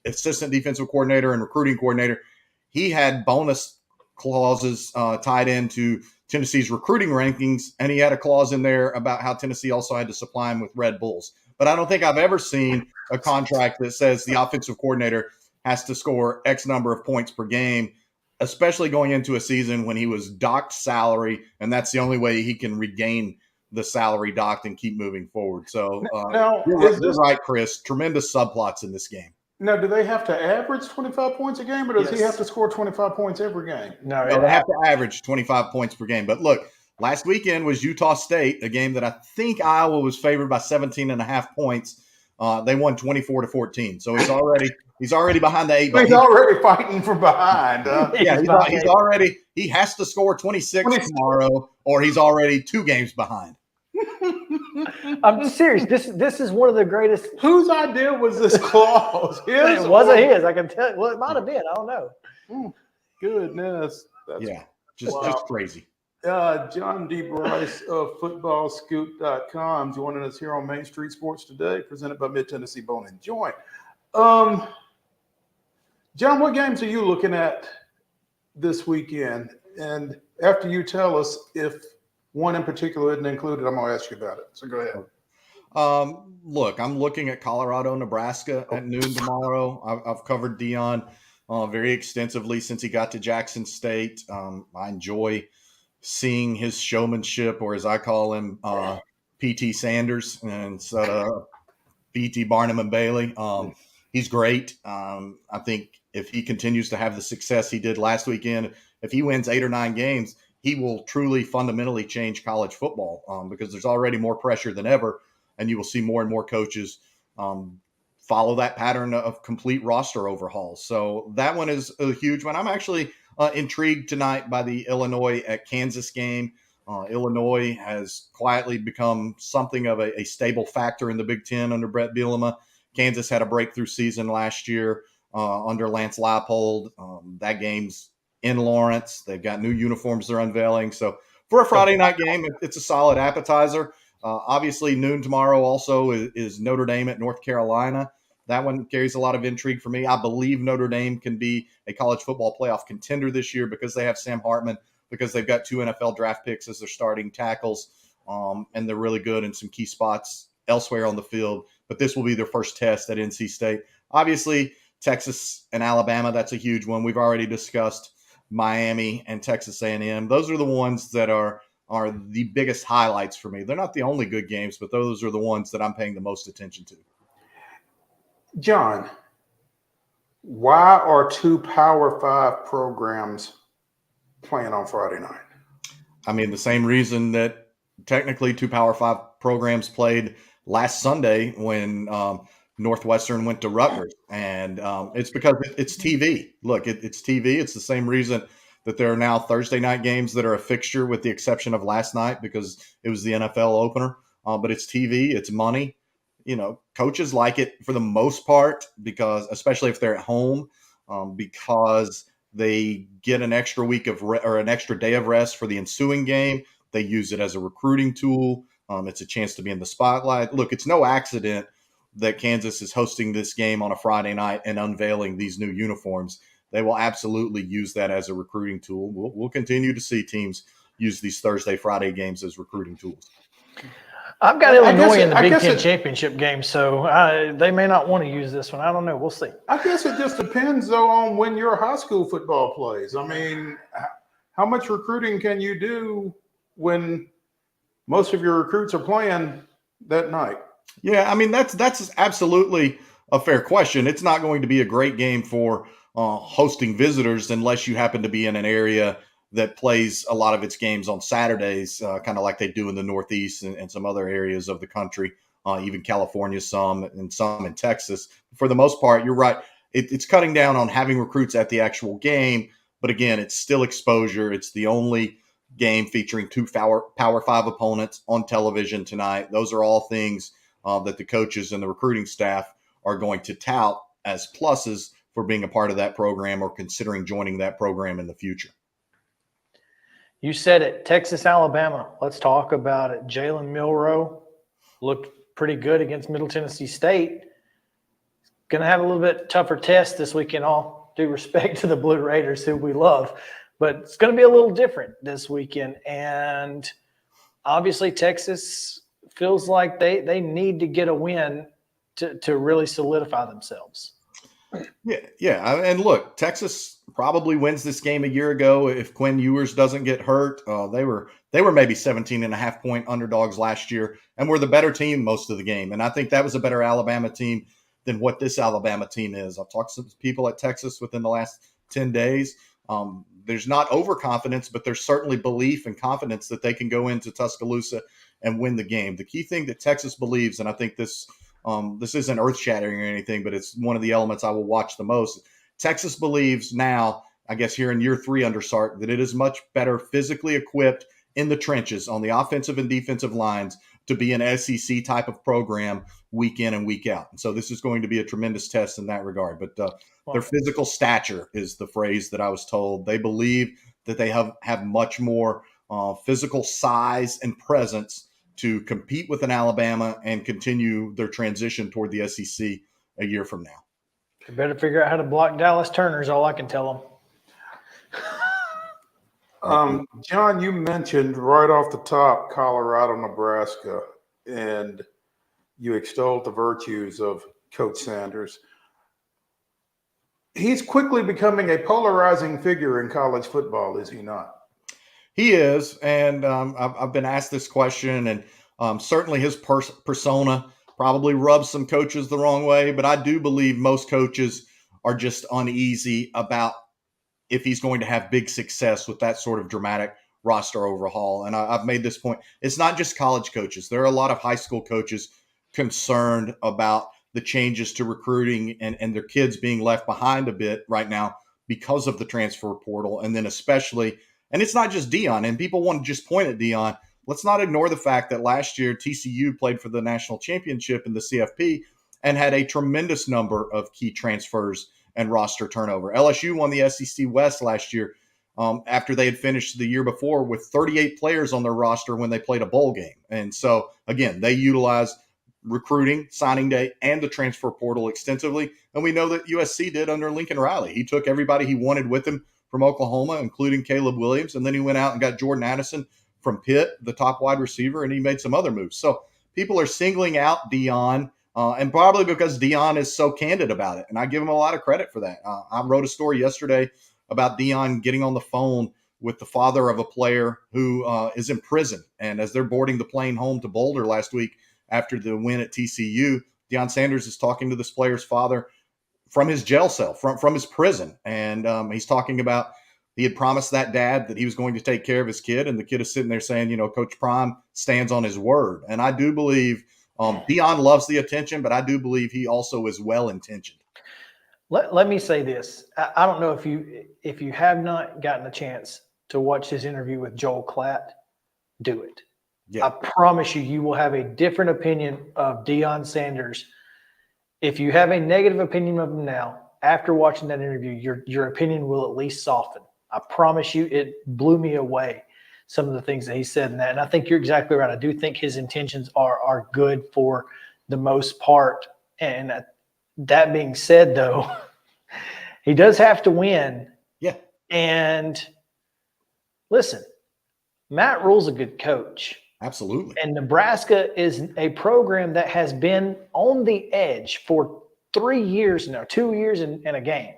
T: assistant defensive coordinator and recruiting coordinator, he had bonus clauses tied into Tennessee's recruiting rankings, and he had a clause in there about how Tennessee also had to supply him with Red Bulls. But I don't think I've ever seen a contract that says the offensive coordinator has to score X number of points per game, especially going into a season when he was docked salary, and that's the only way he can regain the salary docked and keep moving forward. So you're right, Chris. Tremendous subplots in this game.
B: Now, do they have to average 25 points a game, or does he have to score 25 points every game?
T: No, they have to average 25 points per game. But look, last weekend was Utah State, a game that I think Iowa was favored by 17.5 points. They won 24-14. So he's already behind the 8 ball.
B: He's already fighting from behind.
T: He has to score 26 tomorrow, or he's already 2 games behind.
A: I'm serious. This is one of the greatest.
B: Whose idea was this clause? His?
A: It wasn't his. I can tell. Well, it might have been. I don't know.
B: Goodness.
T: Just crazy.
B: John D. Bryce of FootballScoop.com joining us here on Main Street Sports Today, presented by Mid-Tennessee Bone and Joint. John, what games are you looking at this weekend? And after you tell us if one in particular isn't included, I'm going to ask you about it. So go ahead.
T: Look, I'm looking at Colorado, Nebraska at noon tomorrow. I've covered Dion very extensively since he got to Jackson State. I enjoy seeing his showmanship, or as I call him, P.T. Sanders instead of B.T. Barnum and Bailey. He's great. I think if he continues to have the success he did last weekend, if he wins 8 or 9 games, he will truly fundamentally change college football because there's already more pressure than ever, and you will see more and more coaches follow that pattern of complete roster overhauls. So that one is a huge one. I'm actually intrigued tonight by the Illinois at Kansas game. Illinois has quietly become something of a stable factor in the Big Ten under Brett Bielema. Kansas had a breakthrough season last year under Lance Leipold. That game's in Lawrence. They've got new uniforms they're unveiling. So for a Friday night game, it's a solid appetizer. Obviously, noon tomorrow also is Notre Dame at North Carolina. That one carries a lot of intrigue for me. I believe Notre Dame can be a college football playoff contender this year because they have Sam Hartman, because they've got 2 NFL draft picks as their starting tackles, and they're really good in some key spots elsewhere on the field. But this will be their first test at NC State. Obviously, Texas and Alabama, that's a huge one. We've already discussed Miami and Texas A&M. Those are the ones that are the biggest highlights for me. They're not the only good games, but those are the ones that I'm paying the most attention to.
B: John, why are 2 Power 5 programs playing on Friday night?
T: I mean, the same reason that technically 2 Power 5 programs played last Sunday when Northwestern went to Rutgers. And it's because it's TV. Look, it's TV. It's the same reason that there are now Thursday night games that are a fixture, with the exception of last night because it was the NFL opener. But it's TV. It's money. Coaches like it for the most part, because especially if they're at home, because they get an extra week or an extra day of rest for the ensuing game. They use it as a recruiting tool. It's a chance to be in the spotlight. Look, it's no accident that Kansas is hosting this game on a Friday night and unveiling these new uniforms. They will absolutely use that as a recruiting tool. We'll continue to see teams use these Thursday, Friday games as recruiting tools.
A: I've got Illinois in the Big Ten championship game, so they may not want to use this one. I don't know. We'll see.
B: I guess it just depends, though, on when your high school football plays. I mean, how much recruiting can you do when most of your recruits are playing that night?
T: Yeah, I mean, that's absolutely a fair question. It's not going to be a great game for hosting visitors unless you happen to be in an area that plays a lot of its games on Saturdays, kind of like they do in the Northeast and some other areas of the country, even California, some in Texas. For the most part, you're right. It's cutting down on having recruits at the actual game. But again, it's still exposure. It's the only game featuring 2 Power 5 opponents on television tonight. Those are all things that the coaches and the recruiting staff are going to tout as pluses for being a part of that program or considering joining that program in the future.
A: You said it, Texas, Alabama. Let's talk about it. Jalen Milroe looked pretty good against Middle Tennessee State. Going to have a little bit tougher test this weekend, all due respect to the Blue Raiders, who we love. But it's going to be a little different this weekend. And obviously Texas feels like they need to get a win to really solidify themselves.
T: Yeah. And look, Texas probably wins this game a year ago if Quinn Ewers doesn't get hurt. They were maybe 17.5-point underdogs last year and were the better team most of the game. And I think that was a better Alabama team than what this Alabama team is. I've talked to some people at Texas within the last 10 days. There's not overconfidence, but there's certainly belief and confidence that they can go into Tuscaloosa and win the game. The key thing that Texas believes, and I think this isn't earth-shattering or anything, but it's one of the elements I will watch the most. Texas believes now, I guess here in year 3 under Sark, that it is much better physically equipped in the trenches on the offensive and defensive lines to be an SEC type of program week in and week out. And so this is going to be a tremendous test in that regard. But their physical stature is the phrase that I was told. They believe that they have much more physical size and presence to compete with an Alabama and continue their transition toward the SEC a year from now.
A: They better figure out how to block Dallas Turner is all I can tell them.
B: John, you mentioned right off the top Colorado, Nebraska, and you extolled the virtues of Coach Sanders. He's quickly becoming a polarizing figure in college football, is he not?
T: He is, and I've been asked this question, and certainly his persona probably rubs some coaches the wrong way, but I do believe most coaches are just uneasy about if he's going to have big success with that sort of dramatic roster overhaul. And I've made this point. It's not just college coaches. There are a lot of high school coaches concerned about the changes to recruiting and their kids being left behind a bit right now because of the transfer portal. And then especially, and it's not just Deion, and people want to just point at Deion. Let's not ignore the fact that last year TCU played for the national championship in the CFP and had a tremendous number of key transfers and roster turnover. LSU won the SEC West last year after they had finished the year before with 38 players on their roster when they played a bowl game. And so, again, they utilized recruiting, signing day, and the transfer portal extensively. And we know that USC did under Lincoln Riley. He took everybody he wanted with him from Oklahoma, including Caleb Williams. And then he went out and got Jordan Addison from Pitt, the top wide receiver, and he made some other moves. So people are singling out Deion, and probably because Deion is so candid about it. And I give him a lot of credit for that. I wrote a story yesterday about Deion getting on the phone with the father of a player who is in prison. And as they're boarding the plane home to Boulder last week after the win at TCU, Deion Sanders is talking to this player's father from his jail cell, from his prison. And he's talking about he had promised that dad that he was going to take care of his kid. And the kid is sitting there saying, you know, Coach Prime stands on his word. And I do believe Deion loves the attention, but I do believe he also is well-intentioned.
A: Let me say this. I don't know if you have not gotten a chance to watch his interview with Joel Klatt, do it. Yeah. I promise you will have a different opinion of Deion Sanders. If you have a negative opinion of him now, after watching that interview, your opinion will at least soften. I promise you, it blew me away, some of the things that he said in that. And I think you're exactly right. I do think his intentions are good for the most part. And that being said, though, he does have to win.
T: Yeah.
A: And listen, Matt Rule's a good coach.
T: Absolutely.
A: And Nebraska is a program that has been on the edge for 3 years now, 2 years and a game.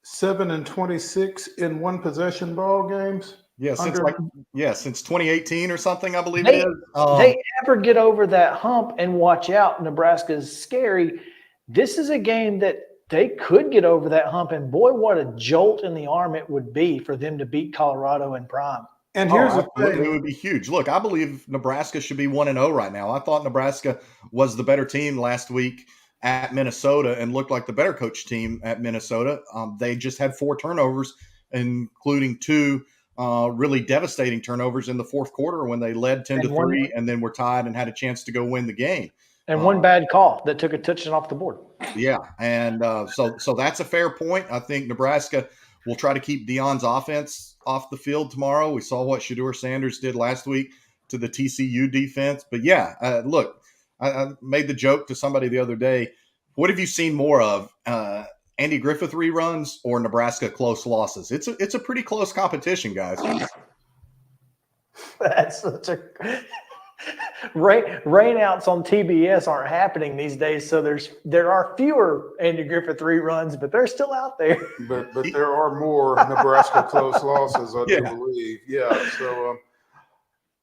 B: 7-26 in one possession ball games.
T: Yeah, since 2018 or something, I believe it is.
A: They ever get over that hump and watch out, Nebraska's scary. This is a game that they could get over that hump, and boy, what a jolt in the arm it would be for them to beat Colorado in prime.
B: And here's the thing.
T: It would be huge. Look, I believe Nebraska should be 1-0 right now. I thought Nebraska was the better team last week at Minnesota and looked like the better coach team at Minnesota. They just had 4 turnovers, including 2 really devastating turnovers in the fourth quarter when they led 10-3 and then were tied and had a chance to go win the game.
A: And one bad call that took a touchdown off the board.
T: Yeah, and so that's a fair point. I think Nebraska will try to keep Deion's offense off the field tomorrow. We saw what Shedeur Sanders did last week to the TCU defense. But, yeah, look, I made the joke to somebody the other day. What have you seen more of, Andy Griffith reruns or Nebraska close losses? It's a pretty close competition, guys.
A: That's such a rainouts on TBS aren't happening these days, so there are fewer Andy Griffith reruns, but they're still out there.
B: But there are more Nebraska close losses, I do believe. Yeah. So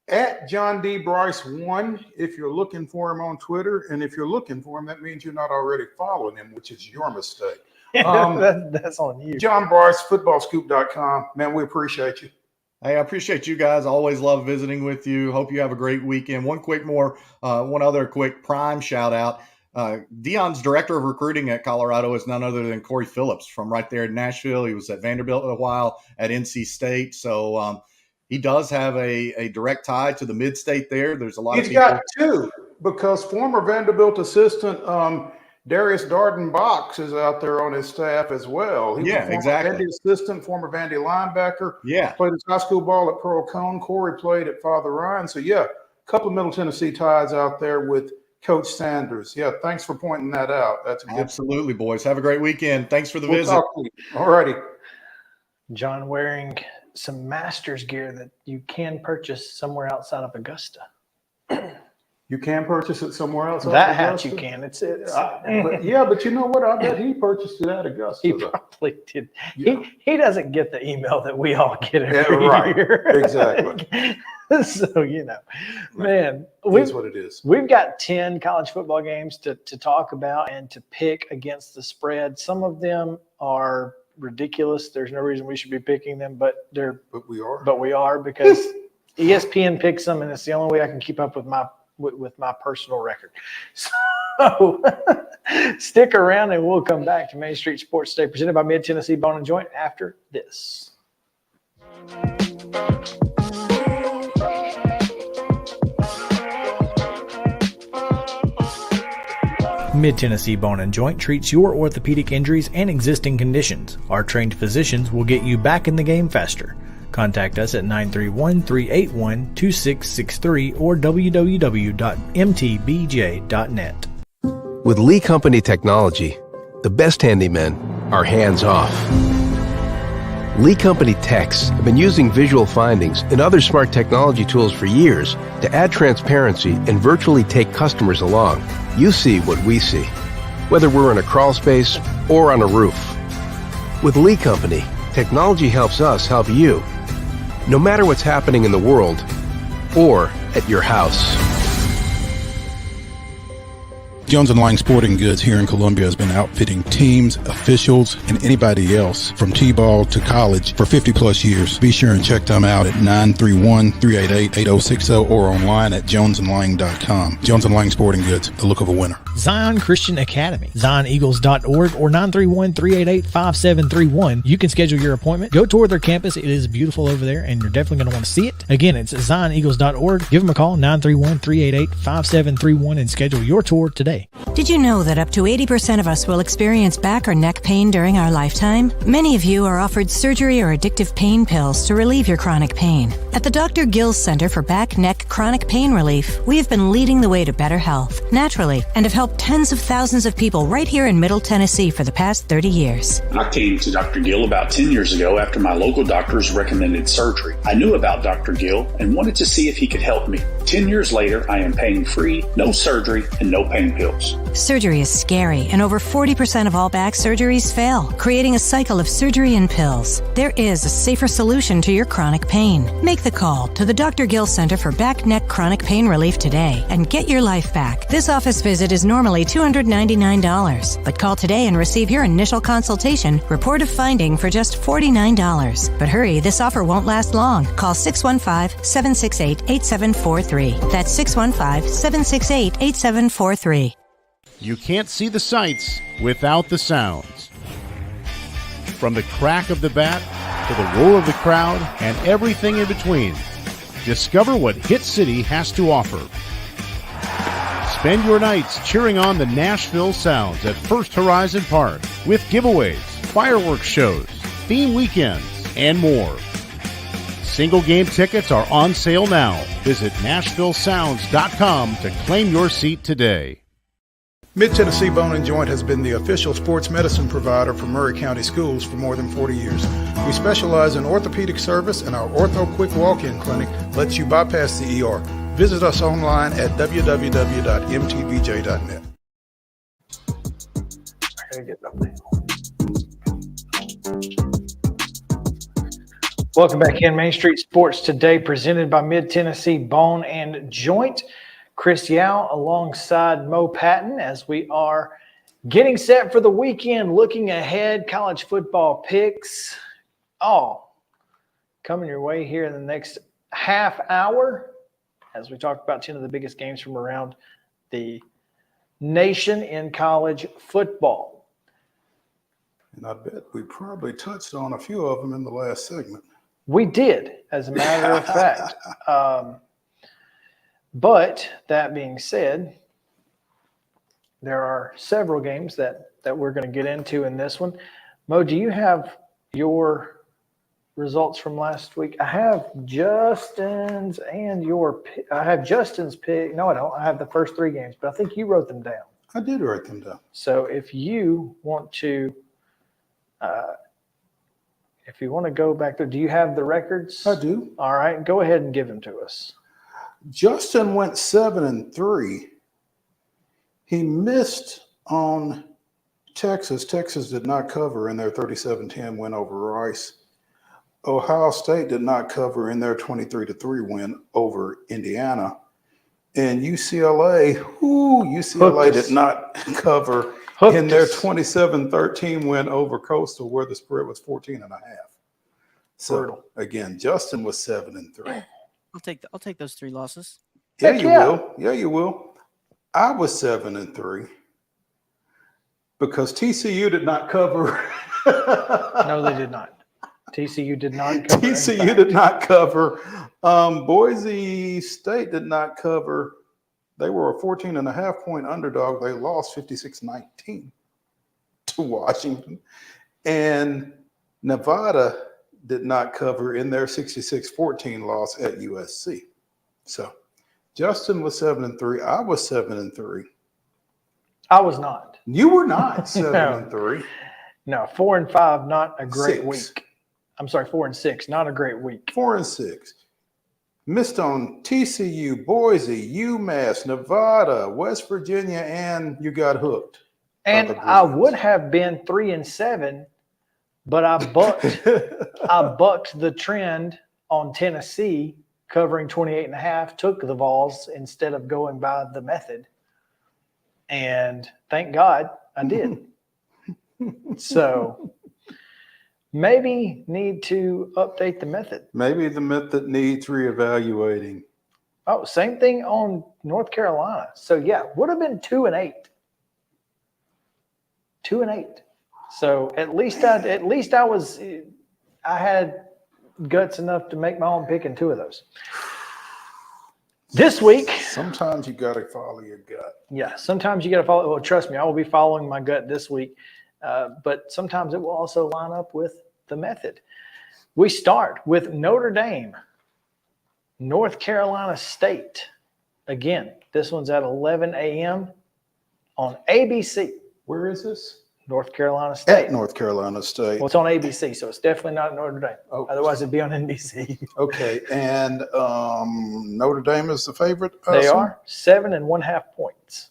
B: at John D. Bryce 1, if you're looking for him on Twitter, and if you're looking for him, that means you're not already following him, which is your mistake.
A: That's on you.
B: John Bryce, footballscoop.com. Man, we appreciate you.
T: Hey, I appreciate you guys. Always love visiting with you. Hope you have a great weekend. One other quick Prime shout out. Deion's director of recruiting at Colorado is none other than Corey Phillips from right there in Nashville. He was at Vanderbilt a while, at NC State. So he does have a direct tie to the mid-state there. There's a lot of people.
B: He's got 2 because former Vanderbilt assistant Darius Darden-Box is out there on his staff as well. He was former Vandy assistant, former Vandy linebacker.
T: Yeah.
B: Played his high school ball at Pearl Cone. Corey played at Father Ryan. So, yeah, a couple of Middle Tennessee ties out there with Coach Sanders. Yeah, thanks for pointing that out. That's a good
T: Absolutely, boys. Have a great weekend. Thanks for the visit.
B: All righty.
A: John wearing some Masters gear that you can purchase somewhere outside of Augusta.
B: You can purchase it somewhere else.
A: That hat you can.
B: But you know what? I bet he purchased it at Augusta.
A: He probably did. Yeah. He doesn't get the email that we all get every year.
B: Exactly.
A: So, man.
B: It is what it is.
A: We've got 10 college football games to talk about and to pick against the spread. Some of them are ridiculous. There's no reason we should be picking them, but we are because ESPN picks them, and it's the only way I can keep up with my personal record. So stick around and we'll come back to Main Street Sports Today, presented by Mid-Tennessee Bone and Joint after this.
K: Mid-Tennessee Bone and Joint treats your orthopedic injuries and existing conditions. Our trained physicians will get you back in the game faster. Contact us at 931-381-2663 or www.mtbj.net.
D: With Lee Company technology, the best handymen are hands-off. Lee Company techs have been using visual findings and other smart technology tools for years to add transparency and virtually take customers along. You see what we see, whether we're in a crawl space or on a roof. With Lee Company, technology helps us help you, no matter what's happening in the world or at your house.
H: Jones & Lang Sporting Goods here in Columbia has been outfitting teams, officials, and anybody else from T-ball to college for 50 plus years. Be sure and check them out at 931-388-8060 or online at jonesandlang.com. Jones & Lang Sporting Goods, the look of a winner.
K: Zion Christian Academy, zioneagles.org or 931-388-5731. You can schedule your appointment. Go tour their campus. It is beautiful over there, and you're definitely going to want to see it. Again, it's zioneagles.org. Give them a call, 931-388-5731, and schedule your tour today.
I: Did you know that up to 80% of us will experience back or neck pain during our lifetime? Many of you are offered surgery or addictive pain pills to relieve your chronic pain. At the Dr. Gill Center for Back, Neck, Chronic Pain Relief, we have been leading the way to better health, naturally, and have helped tens of thousands of people right here in Middle Tennessee for the past 30 years.
J: I came to Dr. Gill about 10 years ago after my local doctors recommended surgery. I knew about Dr. Gill and wanted to see if he could help me. 10 years later, I am pain-free, no surgery, and no pain pills.
I: Surgery is scary, and over 40% of all back surgeries fail, creating a cycle of surgery and pills. There is a safer solution to your chronic pain. Make the call to the Dr. Gill Center for Back, Neck, Chronic Pain Relief today and get your life back. This office visit is normally $299, but call today and receive your initial consultation, report of finding for just $49. But hurry, this offer won't last long. Call 615-768-8743. That's 615-768-8743.
E: You can't see the sights without the sounds. From the crack of the bat to the roar of the crowd and everything in between, discover what Hit City has to offer. Spend your nights cheering on the Nashville Sounds at First Horizon Park with giveaways, fireworks shows, theme weekends, and more. Single game tickets are on sale now. Visit NashvilleSounds.com to claim your seat today.
B: Mid-Tennessee Bone and Joint has been the official sports medicine provider for Murray County Schools for more than 40 years. We specialize in orthopedic service, and our Ortho Quick Walk-In Clinic lets you bypass the ER. Visit us online at www.mtbj.net.
A: I gotta get up there. Welcome back in Main Street Sports Today, presented by Mid-Tennessee Bone and Joint. Chris Yao alongside Mo Patton as we are getting set for the weekend, looking ahead, college football picks, all coming your way here in the next half hour as we talk about 10 of the biggest games from around the nation in college football.
B: And I bet we probably touched on a few of them in the last segment.
A: We did, as a matter of fact. But that being said, there are several games that we're going to get into in this one. Mo, do you have your results from last week? I have Justin's and I have Justin's pick. No, I don't. I have the first three games, but I think you wrote them down.
B: I did write them down.
A: So if you want to go back there, do you have the records?
B: I do.
A: All right, go ahead and give them to us.
B: Justin went 7-3. He missed on Texas. Texas did not cover in their 37-10 win over Rice. Ohio State did not cover in their 23-3 win over Indiana. And UCLA did not cover in their 27-13 win over Coastal, where the spread was 14.5. So again, Justin was 7-3.
U: I'll take those three losses.
B: Yeah, you will. Yeah, you will. I was 7-3 because TCU did not cover.
A: No, they did not. TCU did not cover.
B: TCU did not cover. Boise State did not cover. They were a 14.5-point underdog. They lost 56-19 to Washington. And Nevada did not cover in their 66-14 loss at USC. So Justin was 7-3. I was 7-3.
A: I was not.
B: You were not 7-3.
A: No, 4-5, not a great
B: 6.
A: week. I'm sorry, 4-6, not a great week.
B: 4-6. Missed on TCU, Boise, UMass, Nevada, West Virginia, and you got hooked.
A: And I would have been 3-7, but I bucked the trend on Tennessee, covering 28.5, took the Vols instead of going by the method. And thank God I did. So maybe need to update the method.
B: Maybe the method needs reevaluating.
A: Oh, same thing on North Carolina. So yeah, would have been 2-8. 2-8. So at least I had guts enough to make my own pick in 2 of those. This week,
B: sometimes you got to follow your gut.
A: Yeah, sometimes you got to follow. Well, trust me, I will be following my gut this week. But sometimes it will also line up with the method. We start with Notre Dame, North Carolina State. Again, this one's at 11 a.m. on ABC.
B: Where is this?
A: North Carolina State.
B: At North Carolina State.
A: Well, it's on ABC, so it's definitely not Notre Dame.
B: Oh.
A: Otherwise, it'd be on NBC.
B: Okay, and Notre Dame is the favorite?
A: They are 7.5 points.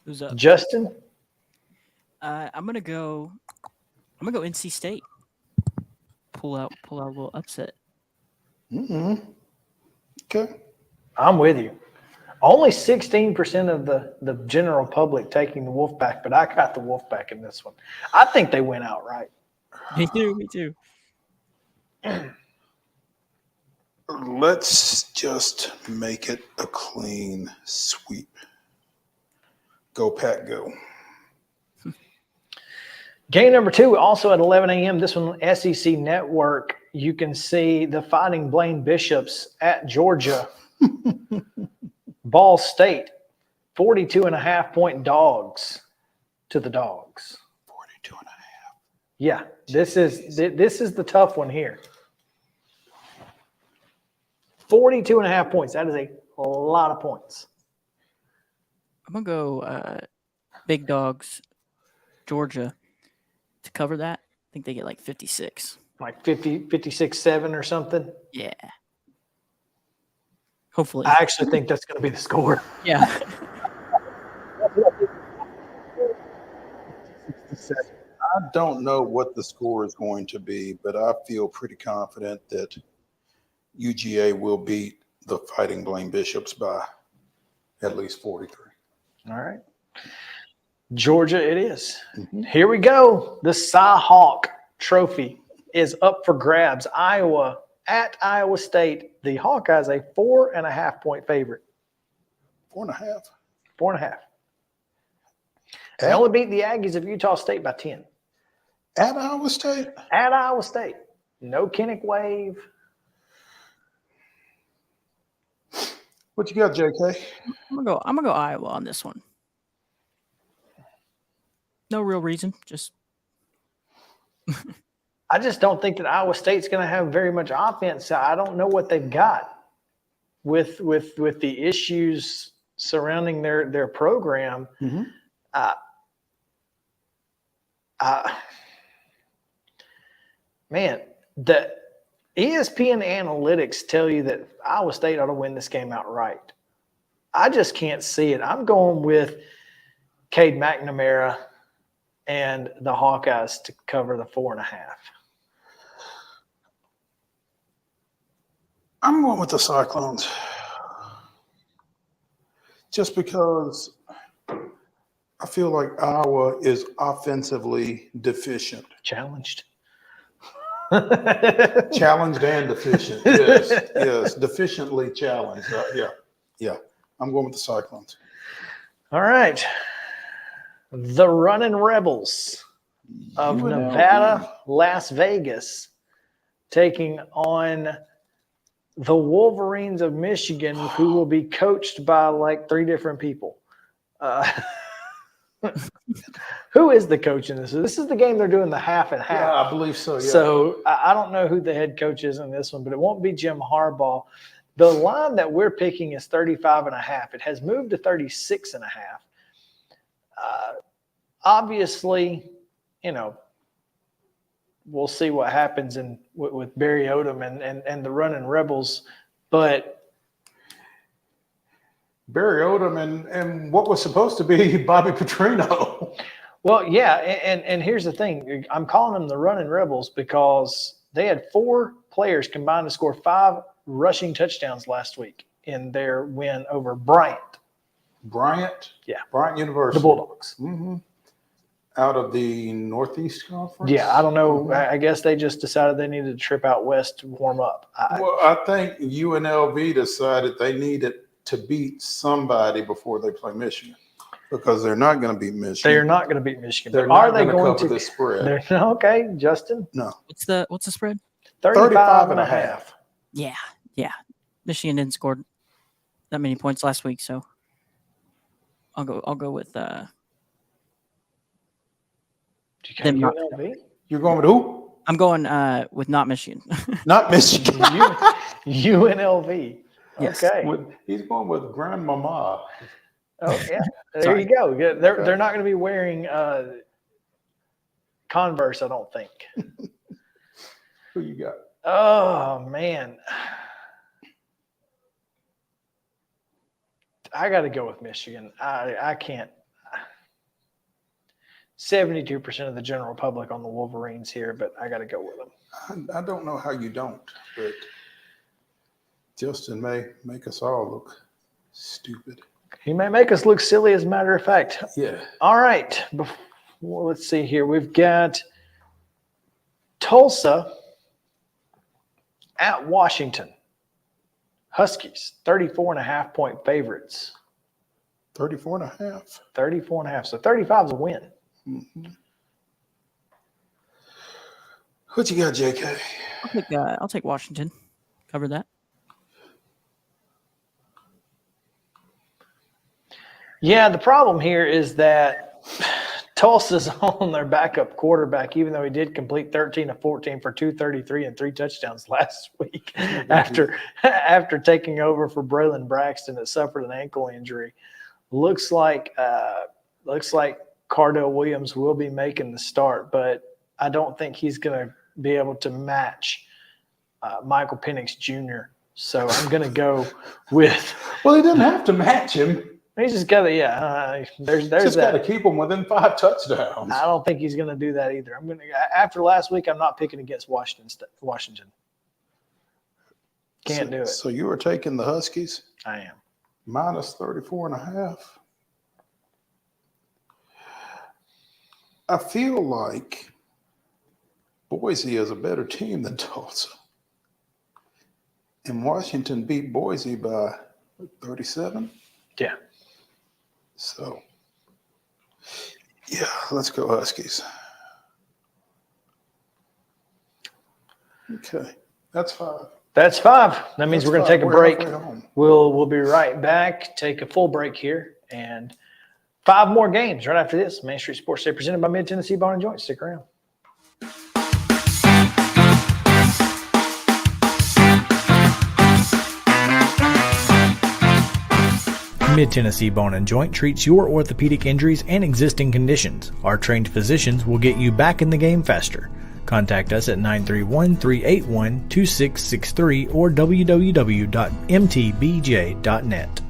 U: Who's up?
A: Justin?
U: I'm gonna go NC State. Pull out a little upset.
B: Okay.
A: I'm with you. Only 16% of the general public taking the Wolfpack, but I got the Wolfpack in this one. I think they went outright.
U: Me too.
B: Let's just make it a clean sweep. Go, Pack, go.
A: Game number 2, also at 11 a.m. This one, SEC Network. You can see the Fighting Blaine Bishops at Georgia. Ball State, 42.5-point dogs to the Dogs.
B: 42.5.
A: Yeah, this is the tough one here. 42.5 points. That is a lot of points.
U: I'm gonna go Big Dogs, Georgia, to cover that. I think they get like 56.
A: Like 56-7 or something?
U: Yeah. Hopefully.
A: I actually think that's going to be the score.
U: Yeah.
B: I don't know what the score is going to be, but I feel pretty confident that UGA will beat the Fighting Blaine Bishops by at least 43.
A: All right. Georgia it is. Here we go. The Cy-Hawk Trophy is up for grabs. Iowa at Iowa State. The Hawkeyes a 4.5-point favorite.
B: 4.5.
A: 4.5. They only beat the Aggies of Utah State by 10.
B: At Iowa State?
A: At Iowa State. No Kinnick wave.
B: What you got, JK?
U: I'm gonna go Iowa on this one. No real reason, just
A: I just don't think that Iowa State's going to have very much offense. I don't know what they've got with the issues surrounding their program. Man, the ESPN analytics tell you that Iowa State ought to win this game outright. I just can't see it. I'm going with Cade McNamara and the Hawkeyes to cover the 4.5.
B: I'm going with the Cyclones. Just because I feel like Iowa is offensively deficient.
A: Challenged.
B: Challenged and deficient. Yes, yes. Deficiently challenged. Yeah. I'm going with the Cyclones.
A: All right. The Running Rebels of Nevada, Las Vegas, taking on the Wolverines of Michigan, who will be coached by like 3 different people. Who is the coach in this? This is the game they're doing the half and half.
B: Yeah, I believe so. Yeah.
A: So I don't know who the head coach is in this one, but it won't be Jim Harbaugh. The line that we're picking is 35.5. It has moved to 36.5. Obviously, you know, we'll see what happens with Barry Odom and the running Rebels, but
B: Barry Odom and what was supposed to be Bobby Petrino.
A: Well, yeah, and here's the thing. I'm calling them the running Rebels because they had 4 players combined to score 5 rushing touchdowns last week in their win over Bryant.
B: Bryant?
A: Yeah.
B: Bryant University.
A: The Bulldogs.
B: Mm-hmm. Out of the Northeast Conference?
A: Yeah, I don't know. I guess they just decided they needed to trip out west to warm up.
B: I think UNLV decided they needed to beat somebody before they play Michigan because they're not going to beat Michigan.
A: They're not going to beat Michigan.
B: They're
A: Are
B: not
A: they
B: going
A: going
B: to cover
A: to
B: the spread.
A: Okay, Justin.
B: No.
U: What's the spread?
A: 35.5.
U: Yeah. Michigan didn't score that many points last week, so I'll go with
A: UNLV?
B: You're going with who?
U: I'm going with not Michigan.
B: Not Michigan.
A: UNLV.
U: Yes.
A: Okay.
B: He's going with Grandmama.
A: Oh yeah. There you go. They're not going to be wearing Converse, I don't think.
B: Who you got?
A: Oh man. I got to go with Michigan. I can't. 72% of the general public on the Wolverines here, but I got to go with them.
B: I don't know how you don't, but Justin may make us all look stupid.
A: He may make us look silly, as a matter of fact.
B: Yeah.
A: All right. Well, let's see here. We've got Tulsa at Washington. Huskies, 34.5-point favorites.
B: 34.5.
A: 34.5. So 35 is a win.
B: Mm-hmm. What you got, JK?
U: I'll take Washington. Cover that.
A: Yeah, the problem here is that Tulsa's on their backup quarterback, even though he did complete 13 of 14 for 233 and 3 touchdowns last week after taking over for Braylon Braxton that suffered an ankle injury. Looks like Cardell Williams will be making the start, but I don't think he's going to be able to match Michael Penix Jr. So I'm going to go with.
B: Well, he doesn't have to match him.
A: He's just got to, there's
B: just
A: that.
B: got to keep him within 5 touchdowns.
A: I don't think he's going to do that either. After last week, I'm not picking against Washington. Can't do it.
B: So you are taking the Huskies?
A: I am.
B: Minus 34.5. I feel like Boise is a better team than Tulsa. And Washington beat Boise by 37?
A: Yeah.
B: So, yeah, let's go Huskies. Okay, that's 5.
A: That's 5. That means we're going to take a break.
B: Home.
A: We'll be right back. Take a full break here, and 5 more games right after this. Main Street Sports Day presented by Mid-Tennessee Bone and Joint. Stick around. Mid-Tennessee Bone and Joint treats your orthopedic injuries and existing conditions. Our trained physicians will get you back in the game faster. Contact us at 931-381-2663 or www.mtbj.net.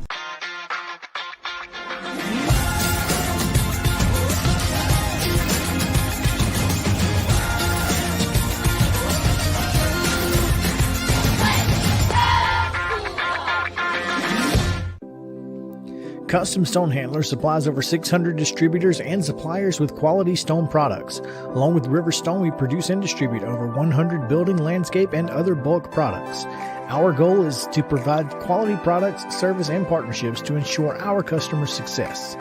A: Custom Stone Handler supplies over 600 distributors and suppliers with quality stone products. Along with River Stone, we produce and distribute over 100 building, landscape, and other bulk products. Our goal is to provide quality products, service, and partnerships to ensure our customers' success.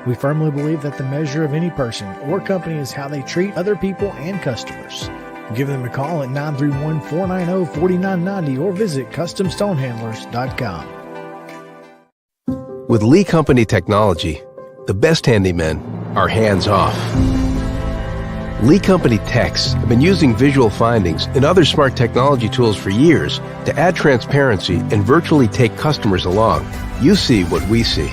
A: We firmly believe that the measure of any person or company is how they treat other people and customers.
K: Give them a call at 931-490-4990 or visit CustomStonehandlers.com.
D: With Lee Company technology, the best handymen are hands-off. Lee Company techs have been using visual findings and other smart technology tools for years to add transparency and virtually take customers along. You see what we see,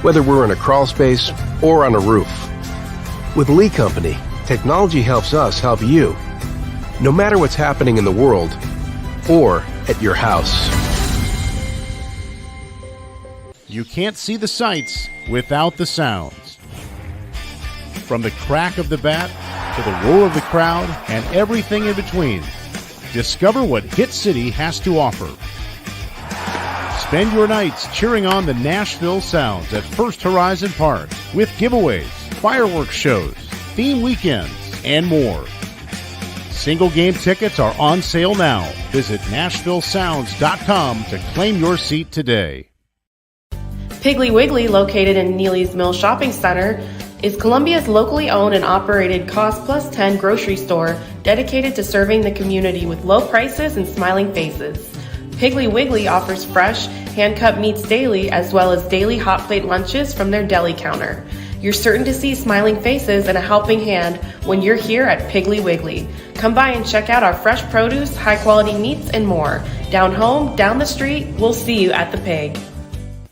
D: whether we're in a crawl space or on a roof. With Lee Company, technology helps us help you, no matter what's happening in the world or at your house.
E: You can't see the sights without the sounds. From the crack of the bat to the roar of the crowd and everything in between, discover what Hit City has to offer. Spend your nights cheering on the Nashville Sounds at First Horizon Park with giveaways, fireworks shows, theme weekends, and more. Single game tickets are on sale now. Visit NashvilleSounds.com to claim your seat today.
F: Piggly Wiggly, located in Neely's Mill Shopping Center, is Columbia's locally owned and operated Cost Plus 10 grocery store dedicated to serving the community with low prices and smiling faces. Piggly Wiggly offers fresh, hand-cut meats daily as well as daily hot plate lunches from their deli counter. You're certain to see smiling faces and a helping hand when you're here at Piggly Wiggly. Come by and check out our fresh produce, high-quality meats, and more. Down home, down the street, we'll see you at the Pig.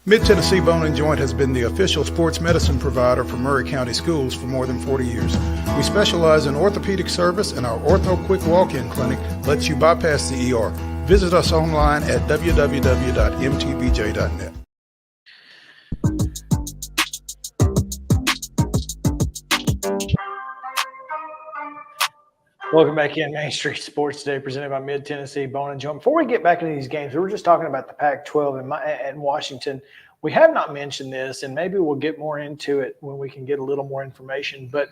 B: Mid-Tennessee Bone and Joint has been the official sports medicine provider for Murray County Schools for more than 40 years. We specialize in orthopedic service, and our Ortho Quick Walk-In Clinic lets you bypass the ER. Visit us online at www.mtbj.net.
A: Welcome back in Main Street Sports Today, presented by Mid-Tennessee Bone and Joint. Before we get back into these games, we were just talking about the Pac-12 and Washington. We have not mentioned this, and maybe we'll get more into it when we can get a little more information. But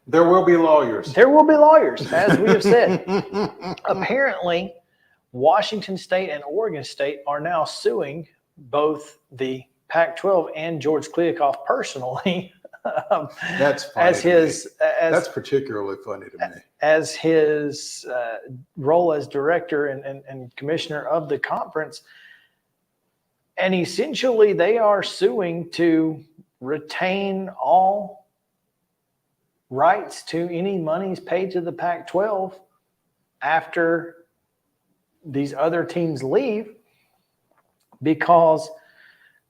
B: there will be lawyers.
A: There will be lawyers, as we have said. Apparently, Washington State and Oregon State are now suing both the Pac-12 and George Kliavkoff personally.
B: That's funny.
A: That's
B: particularly funny to me.
A: As his role as director and commissioner of the conference. And essentially, they are suing to retain all rights to any monies paid to the Pac-12 after these other teams leave, because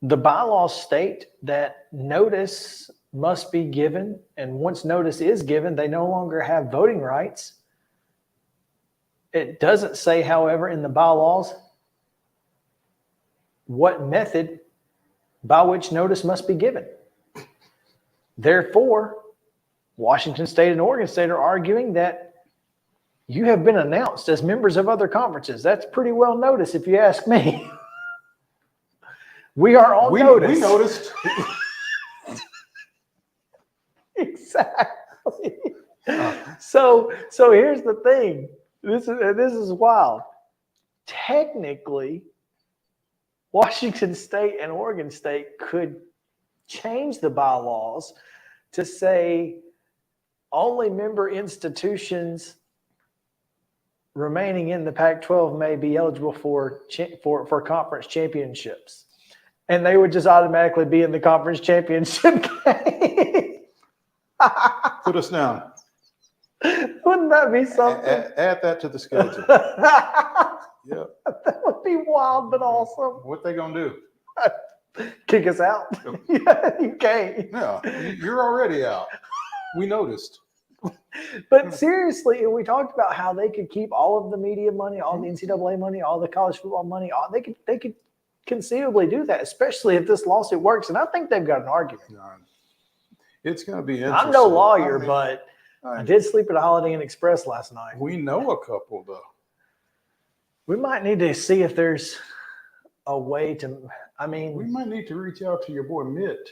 A: the bylaws state that notice must be given, and once notice is given, they no longer have voting rights. It doesn't say, however, in the bylaws what method by which notice must be given. Therefore, Washington State and Oregon State are arguing that you have been announced as members of other conferences. That's pretty well noticed, if you ask me. We are on notice.
B: We noticed.
A: Exactly. So here's the thing. This is wild. Technically, Washington State and Oregon State could change the bylaws to say only member institutions remaining in the Pac-12 may be eligible for conference championships, and they would just automatically be in the conference championship game.
B: Put us down.
A: Wouldn't that be something?
B: Add that to the schedule. Yeah.
A: That would be wild, but awesome.
B: What they gonna do?
A: Kick us out? Yeah, you can't.
B: Yeah, you're already out. We noticed.
A: But seriously, we talked about how they could keep all of the media money, all the NCAA money, all the college football money. They could conceivably do that, especially if this lawsuit works. And I think they've got an argument.
B: It's going to be interesting.
A: I'm no lawyer, but I did sleep at a Holiday Inn Express last night.
B: We know a couple, though.
A: We might need to see if there's a way to. I mean,
B: we might need to reach out to your boy Mitt.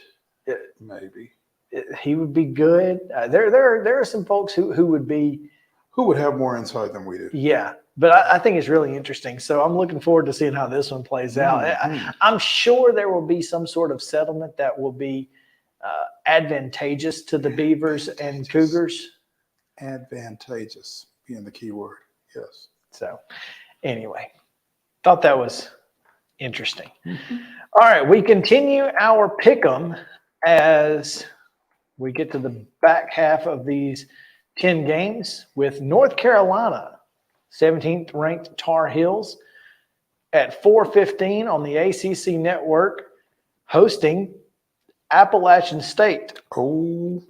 B: Maybe
A: he would be good. There are some folks who would
B: have more insight than we do.
A: Yeah, but I think it's really interesting. So I'm looking forward to seeing how this one plays out. I'm sure there will be some sort of settlement that will be advantageous to the Beavers and Cougars.
B: Advantageous being the key word. Yes.
A: So anyway, thought that was interesting. All right, we continue our pick'em as we get to the back half of these 10 games with North Carolina, 17th ranked Tar Heels at 4:15 on the ACC network, hosting Appalachian State.
B: Oh.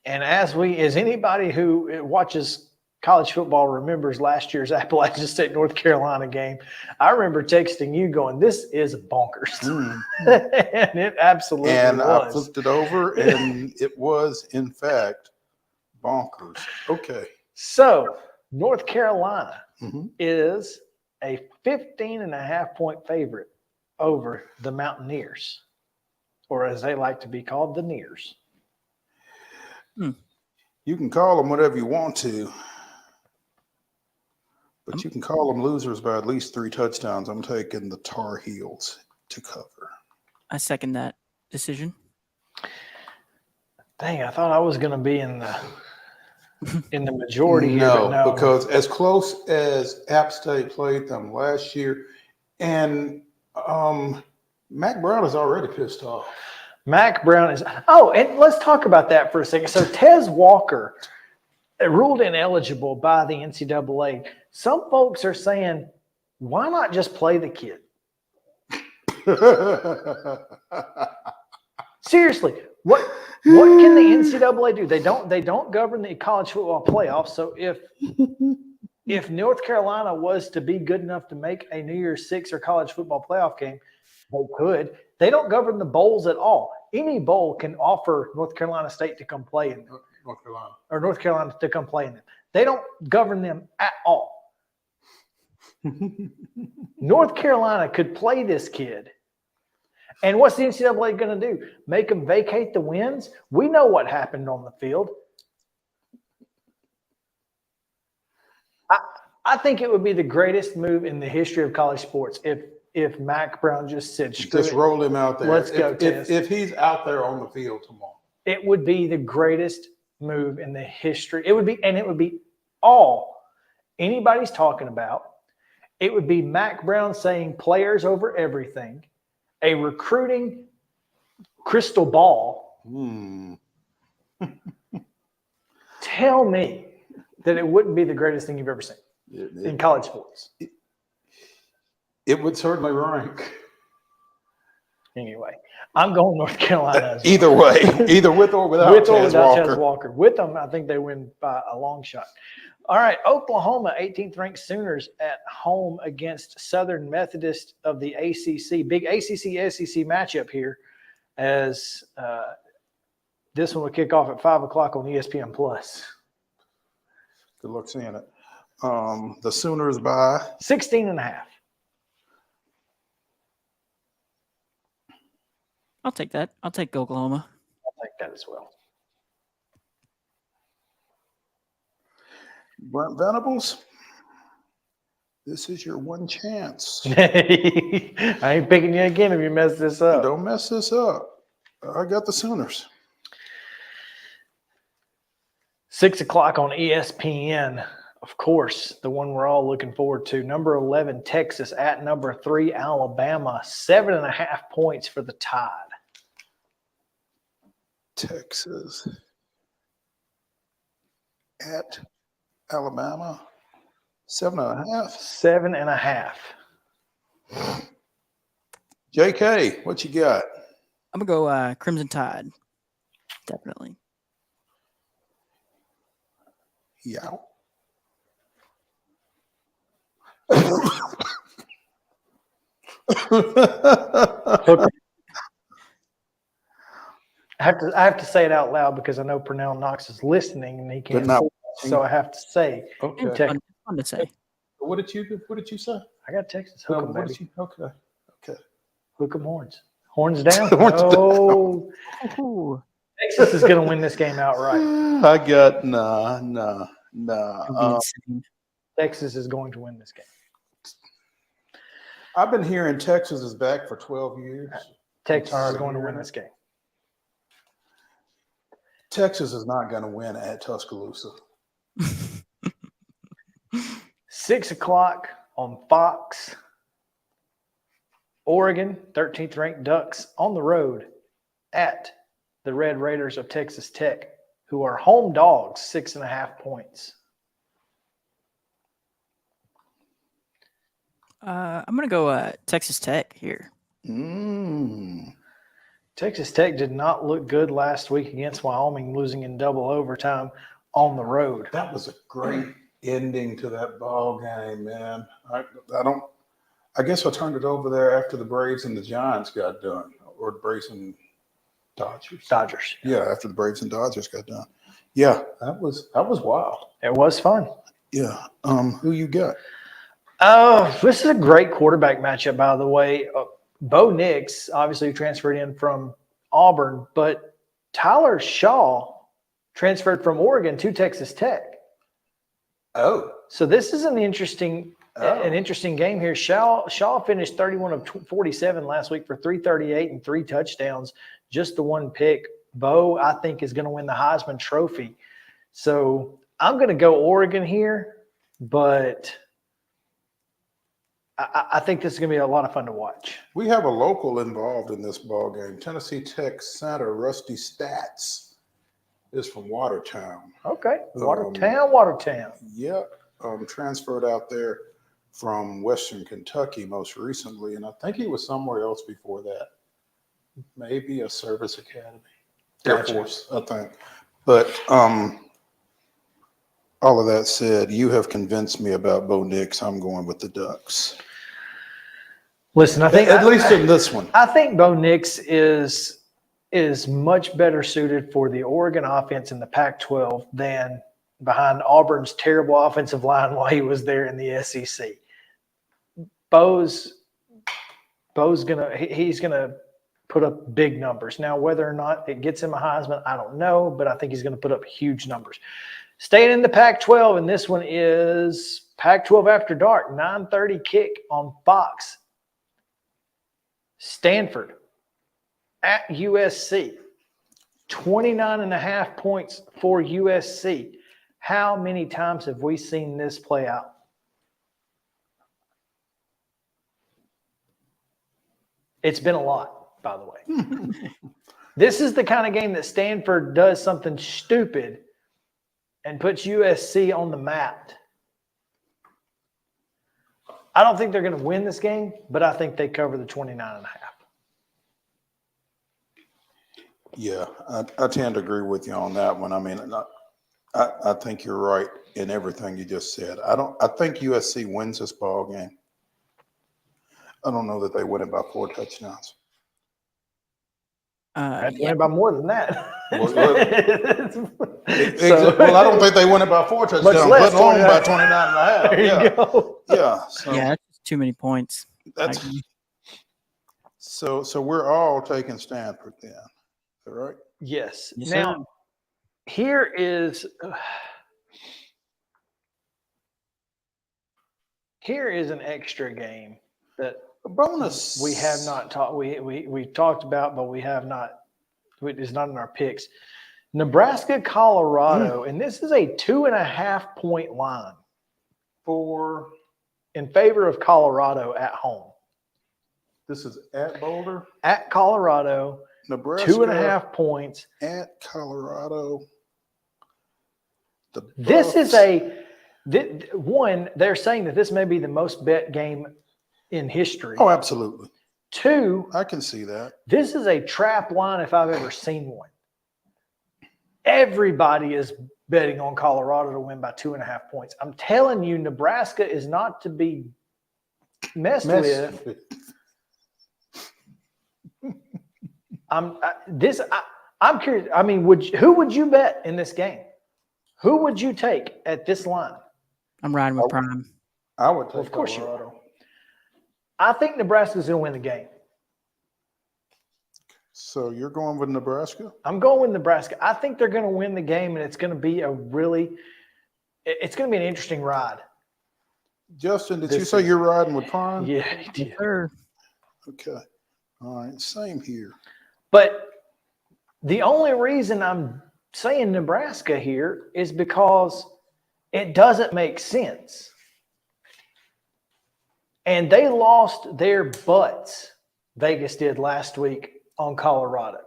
A: And as anybody who watches college football remembers last year's Appalachian State North Carolina game, I remember texting you going, "This is bonkers," and it absolutely
B: and
A: was.
B: I flipped it over, and it was in fact bonkers. Okay.
A: So North Carolina is a 15.5-point favorite over the Mountaineers, or as they like to be called, the Neers.
B: You can call them whatever you want to, but you can call them losers by at least 3 touchdowns. I'm taking the Tar Heels to cover.
U: I second that decision.
A: Dang, I thought I was going to be in the majority here.
B: No,
A: But no,
B: because as close as App State played them last year, and Mac Brown is already pissed off.
A: Mac Brown is – oh, and let's talk about that for a second. So Tez Walker ruled ineligible by the NCAA. Some folks are saying, why not just play the kid? Seriously, what can the NCAA do? They don't govern the college football playoffs. So if North Carolina was to be good enough to make a New Year's Six or college football playoff game, they could. They don't govern the bowls at all. Any bowl can offer North Carolina State to come play in them. North Carolina to come play in them. They don't govern them at all. North Carolina could play this kid. And what's the NCAA going to do? Make them vacate the wins? We know what happened on the field. I think it would be the greatest move in the history of college sports if Mac Brown just said,
B: just roll him out there.
A: Let's go,
B: if he's out there on the field tomorrow.
A: It would be the greatest move in the history. It would be all anybody's talking about. It would be Mac Brown saying players over everything, a recruiting crystal ball. Tell me that it wouldn't be the greatest thing you've ever seen in college sports.
B: It would certainly rank.
A: Anyway, I'm going North Carolina.
B: Either way, either with or without
A: Tez Walker. With them, I think they win by a long shot. All right, Oklahoma, 18th ranked Sooners at home against Southern Methodist of the ACC. Big ACC-SEC matchup here as this one will kick off at 5 o'clock on ESPN+.
B: Good luck seeing it. The Sooners by
A: 16.5.
U: I'll take that. I'll take Oklahoma.
A: I'll take that as well.
B: Brent Venables, this is your one chance.
A: I ain't picking you again if you mess this up.
B: Don't mess this up. I got the Sooners.
A: 6 o'clock on ESPN. Of course, the one we're all looking forward to. Number 11, Texas at number 3, Alabama. 7.5 points for the Tide.
B: Texas at Alabama. 7.5.
A: 7.5.
B: JK, what you got?
U: I'm going to go Crimson Tide. Definitely.
B: Yeah.
A: I have to say it out loud because I know Pernell Knox is listening and he can't. So I have to say.
B: Okay.
U: Fun to say.
B: What did you say?
A: I got Texas. Hook 'em, baby.
B: Okay.
A: Hook 'em horns. Horns down. No. Texas is going to win this game outright.
B: I got
A: Texas is going to win this game.
B: I've been hearing Texas is back for 12 years.
A: Texas is going to win this game.
B: Texas is not going to win at Tuscaloosa.
A: 6 o'clock on Fox. Oregon, 13th ranked Ducks on the road at the Red Raiders of Texas Tech, who are home dogs, 6.5 points.
U: I'm going to go Texas Tech here.
A: Texas Tech did not look good last week against Wyoming, losing in double overtime on the road.
B: That was a great ending to that ball game, man. I guess I turned it over there after the Braves and the Giants got done, or the Braves and Dodgers.
A: Dodgers.
B: Yeah, after the Braves and Dodgers got done. Yeah, that was wild.
A: It was fun.
B: Yeah. Who you got?
A: Oh, this is a great quarterback matchup, by the way. Bo Nix, obviously transferred in from Auburn, but Tyler Shaw transferred from Oregon to Texas Tech.
B: Oh.
A: So this is an interesting game here. Shaw finished 31 of 47 last week for 338 and 3 touchdowns, just the 1 pick. Bo, I think, is going to win the Heisman Trophy. So I'm going to go Oregon here, but I think this is going to be a lot of fun to watch.
B: We have a local involved in this ball game. Tennessee Tech center Rusty Stats is from Watertown.
A: Okay, Watertown.
B: Yep, transferred out there from Western Kentucky most recently, and I think he was somewhere else before that. Maybe a service academy, Air Force, I think. But all of that said, you have convinced me about Bo Nix. I'm going with the Ducks.
A: Listen, I think
B: at least in this one,
A: I think Bo Nix is much better suited for the Oregon offense in the Pac-12 than behind Auburn's terrible offensive line while he was there in the SEC. Bo's he's gonna put up big numbers. Now, whether or not it gets him a Heisman, I don't know, but I think he's going to put up huge numbers. Staying in the Pac-12, and this one is Pac-12 After Dark, 9:30 kick on Fox. Stanford at USC, 29.5 points for USC. How many times have we seen this play out? It's been a lot, by the way. This is the kind of game that Stanford does something stupid and puts USC on the map. I don't think they're going to win this game, but I think they cover the 29.5.
B: Yeah, I tend to agree with you on that one. I mean, I think you're right in everything you just said. I think USC wins this ball game. I don't know that they win it by 4 touchdowns.
A: They win it by more than that.
B: Well, I don't think they win it by 4 touchdowns, let alone by 29.5.
A: There you go.
B: Yeah. So
U: Yeah, that's too many points.
B: So we're all taking Stanford then. Is that right?
A: Yes.
U: Yes,
A: now,
U: sir.
A: here is an extra game that
B: a bonus
A: we have not talked. We talked about, but we have not. It is not in our picks. Nebraska, Colorado, and this is a 2.5 point line in favor of Colorado at home.
B: This is at Boulder.
A: At Colorado,
B: Nebraska
A: 2.5 points
B: at Colorado.
A: This is one. They're saying that this may be the most bet game in history.
B: Oh, absolutely.
A: 2,
B: I can see that.
A: This is a trap line if I've ever seen one. Everybody is betting on Colorado to win by 2.5 points. I'm telling you, Nebraska is not to be messed with. I'm curious. I mean, who would you bet in this game? Who would you take at this line?
U: I'm riding with Prime.
B: I would take
A: Of course
B: Colorado.
A: you are. I think Nebraska's going to win the game.
B: So you're going with Nebraska?
A: I'm going with Nebraska. I think they're going to win the game, and it's going to be it's going to be an interesting ride.
B: Justin, did you say you're riding with Prime?
A: Yeah, he did.
U: Sure.
B: Okay. All right. Same here.
A: But the only reason I'm saying Nebraska here is because it doesn't make sense. And they lost their butts, Vegas did last week on Colorado.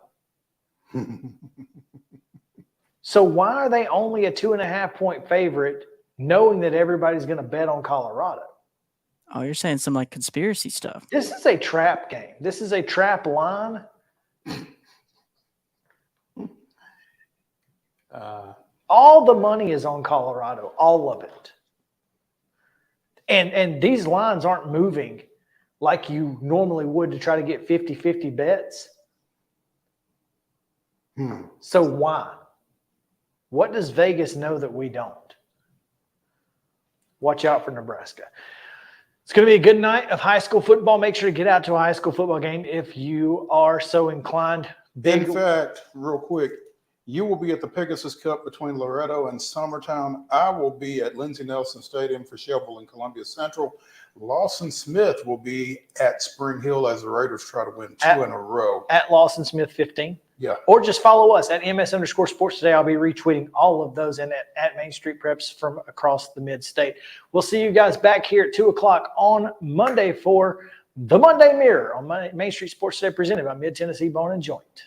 A: So why are they only a 2.5-point favorite knowing that everybody's going to bet on Colorado?
U: Oh, you're saying some like conspiracy stuff.
A: This is a trap game. This is a trap line. All the money is on Colorado, all of it. And these lines aren't moving like you normally would to try to get 50-50 bets. So why? What does Vegas know that we don't? Watch out for Nebraska. It's going to be a good night of high school football. Make sure to get out to a high school football game if you are so inclined.
B: In fact, real quick, you will be at the Pegasus Cup between Loretto and Summertown. I will be at Lindsey Nelson Stadium for Shelbyville and Columbia Central. Lawson Smith will be at Spring Hill as the Raiders try to win two in a row.
A: At Lawson Smith 15.
B: Yeah.
A: Or just follow us at MS_sports today. I'll be retweeting all of those and at Main Street Preps from across the mid-state. We'll see you guys back here at 2 o'clock on Monday for the Monday Mirror on Main Street Sports Today, presented by Mid-Tennessee Bone and Joint.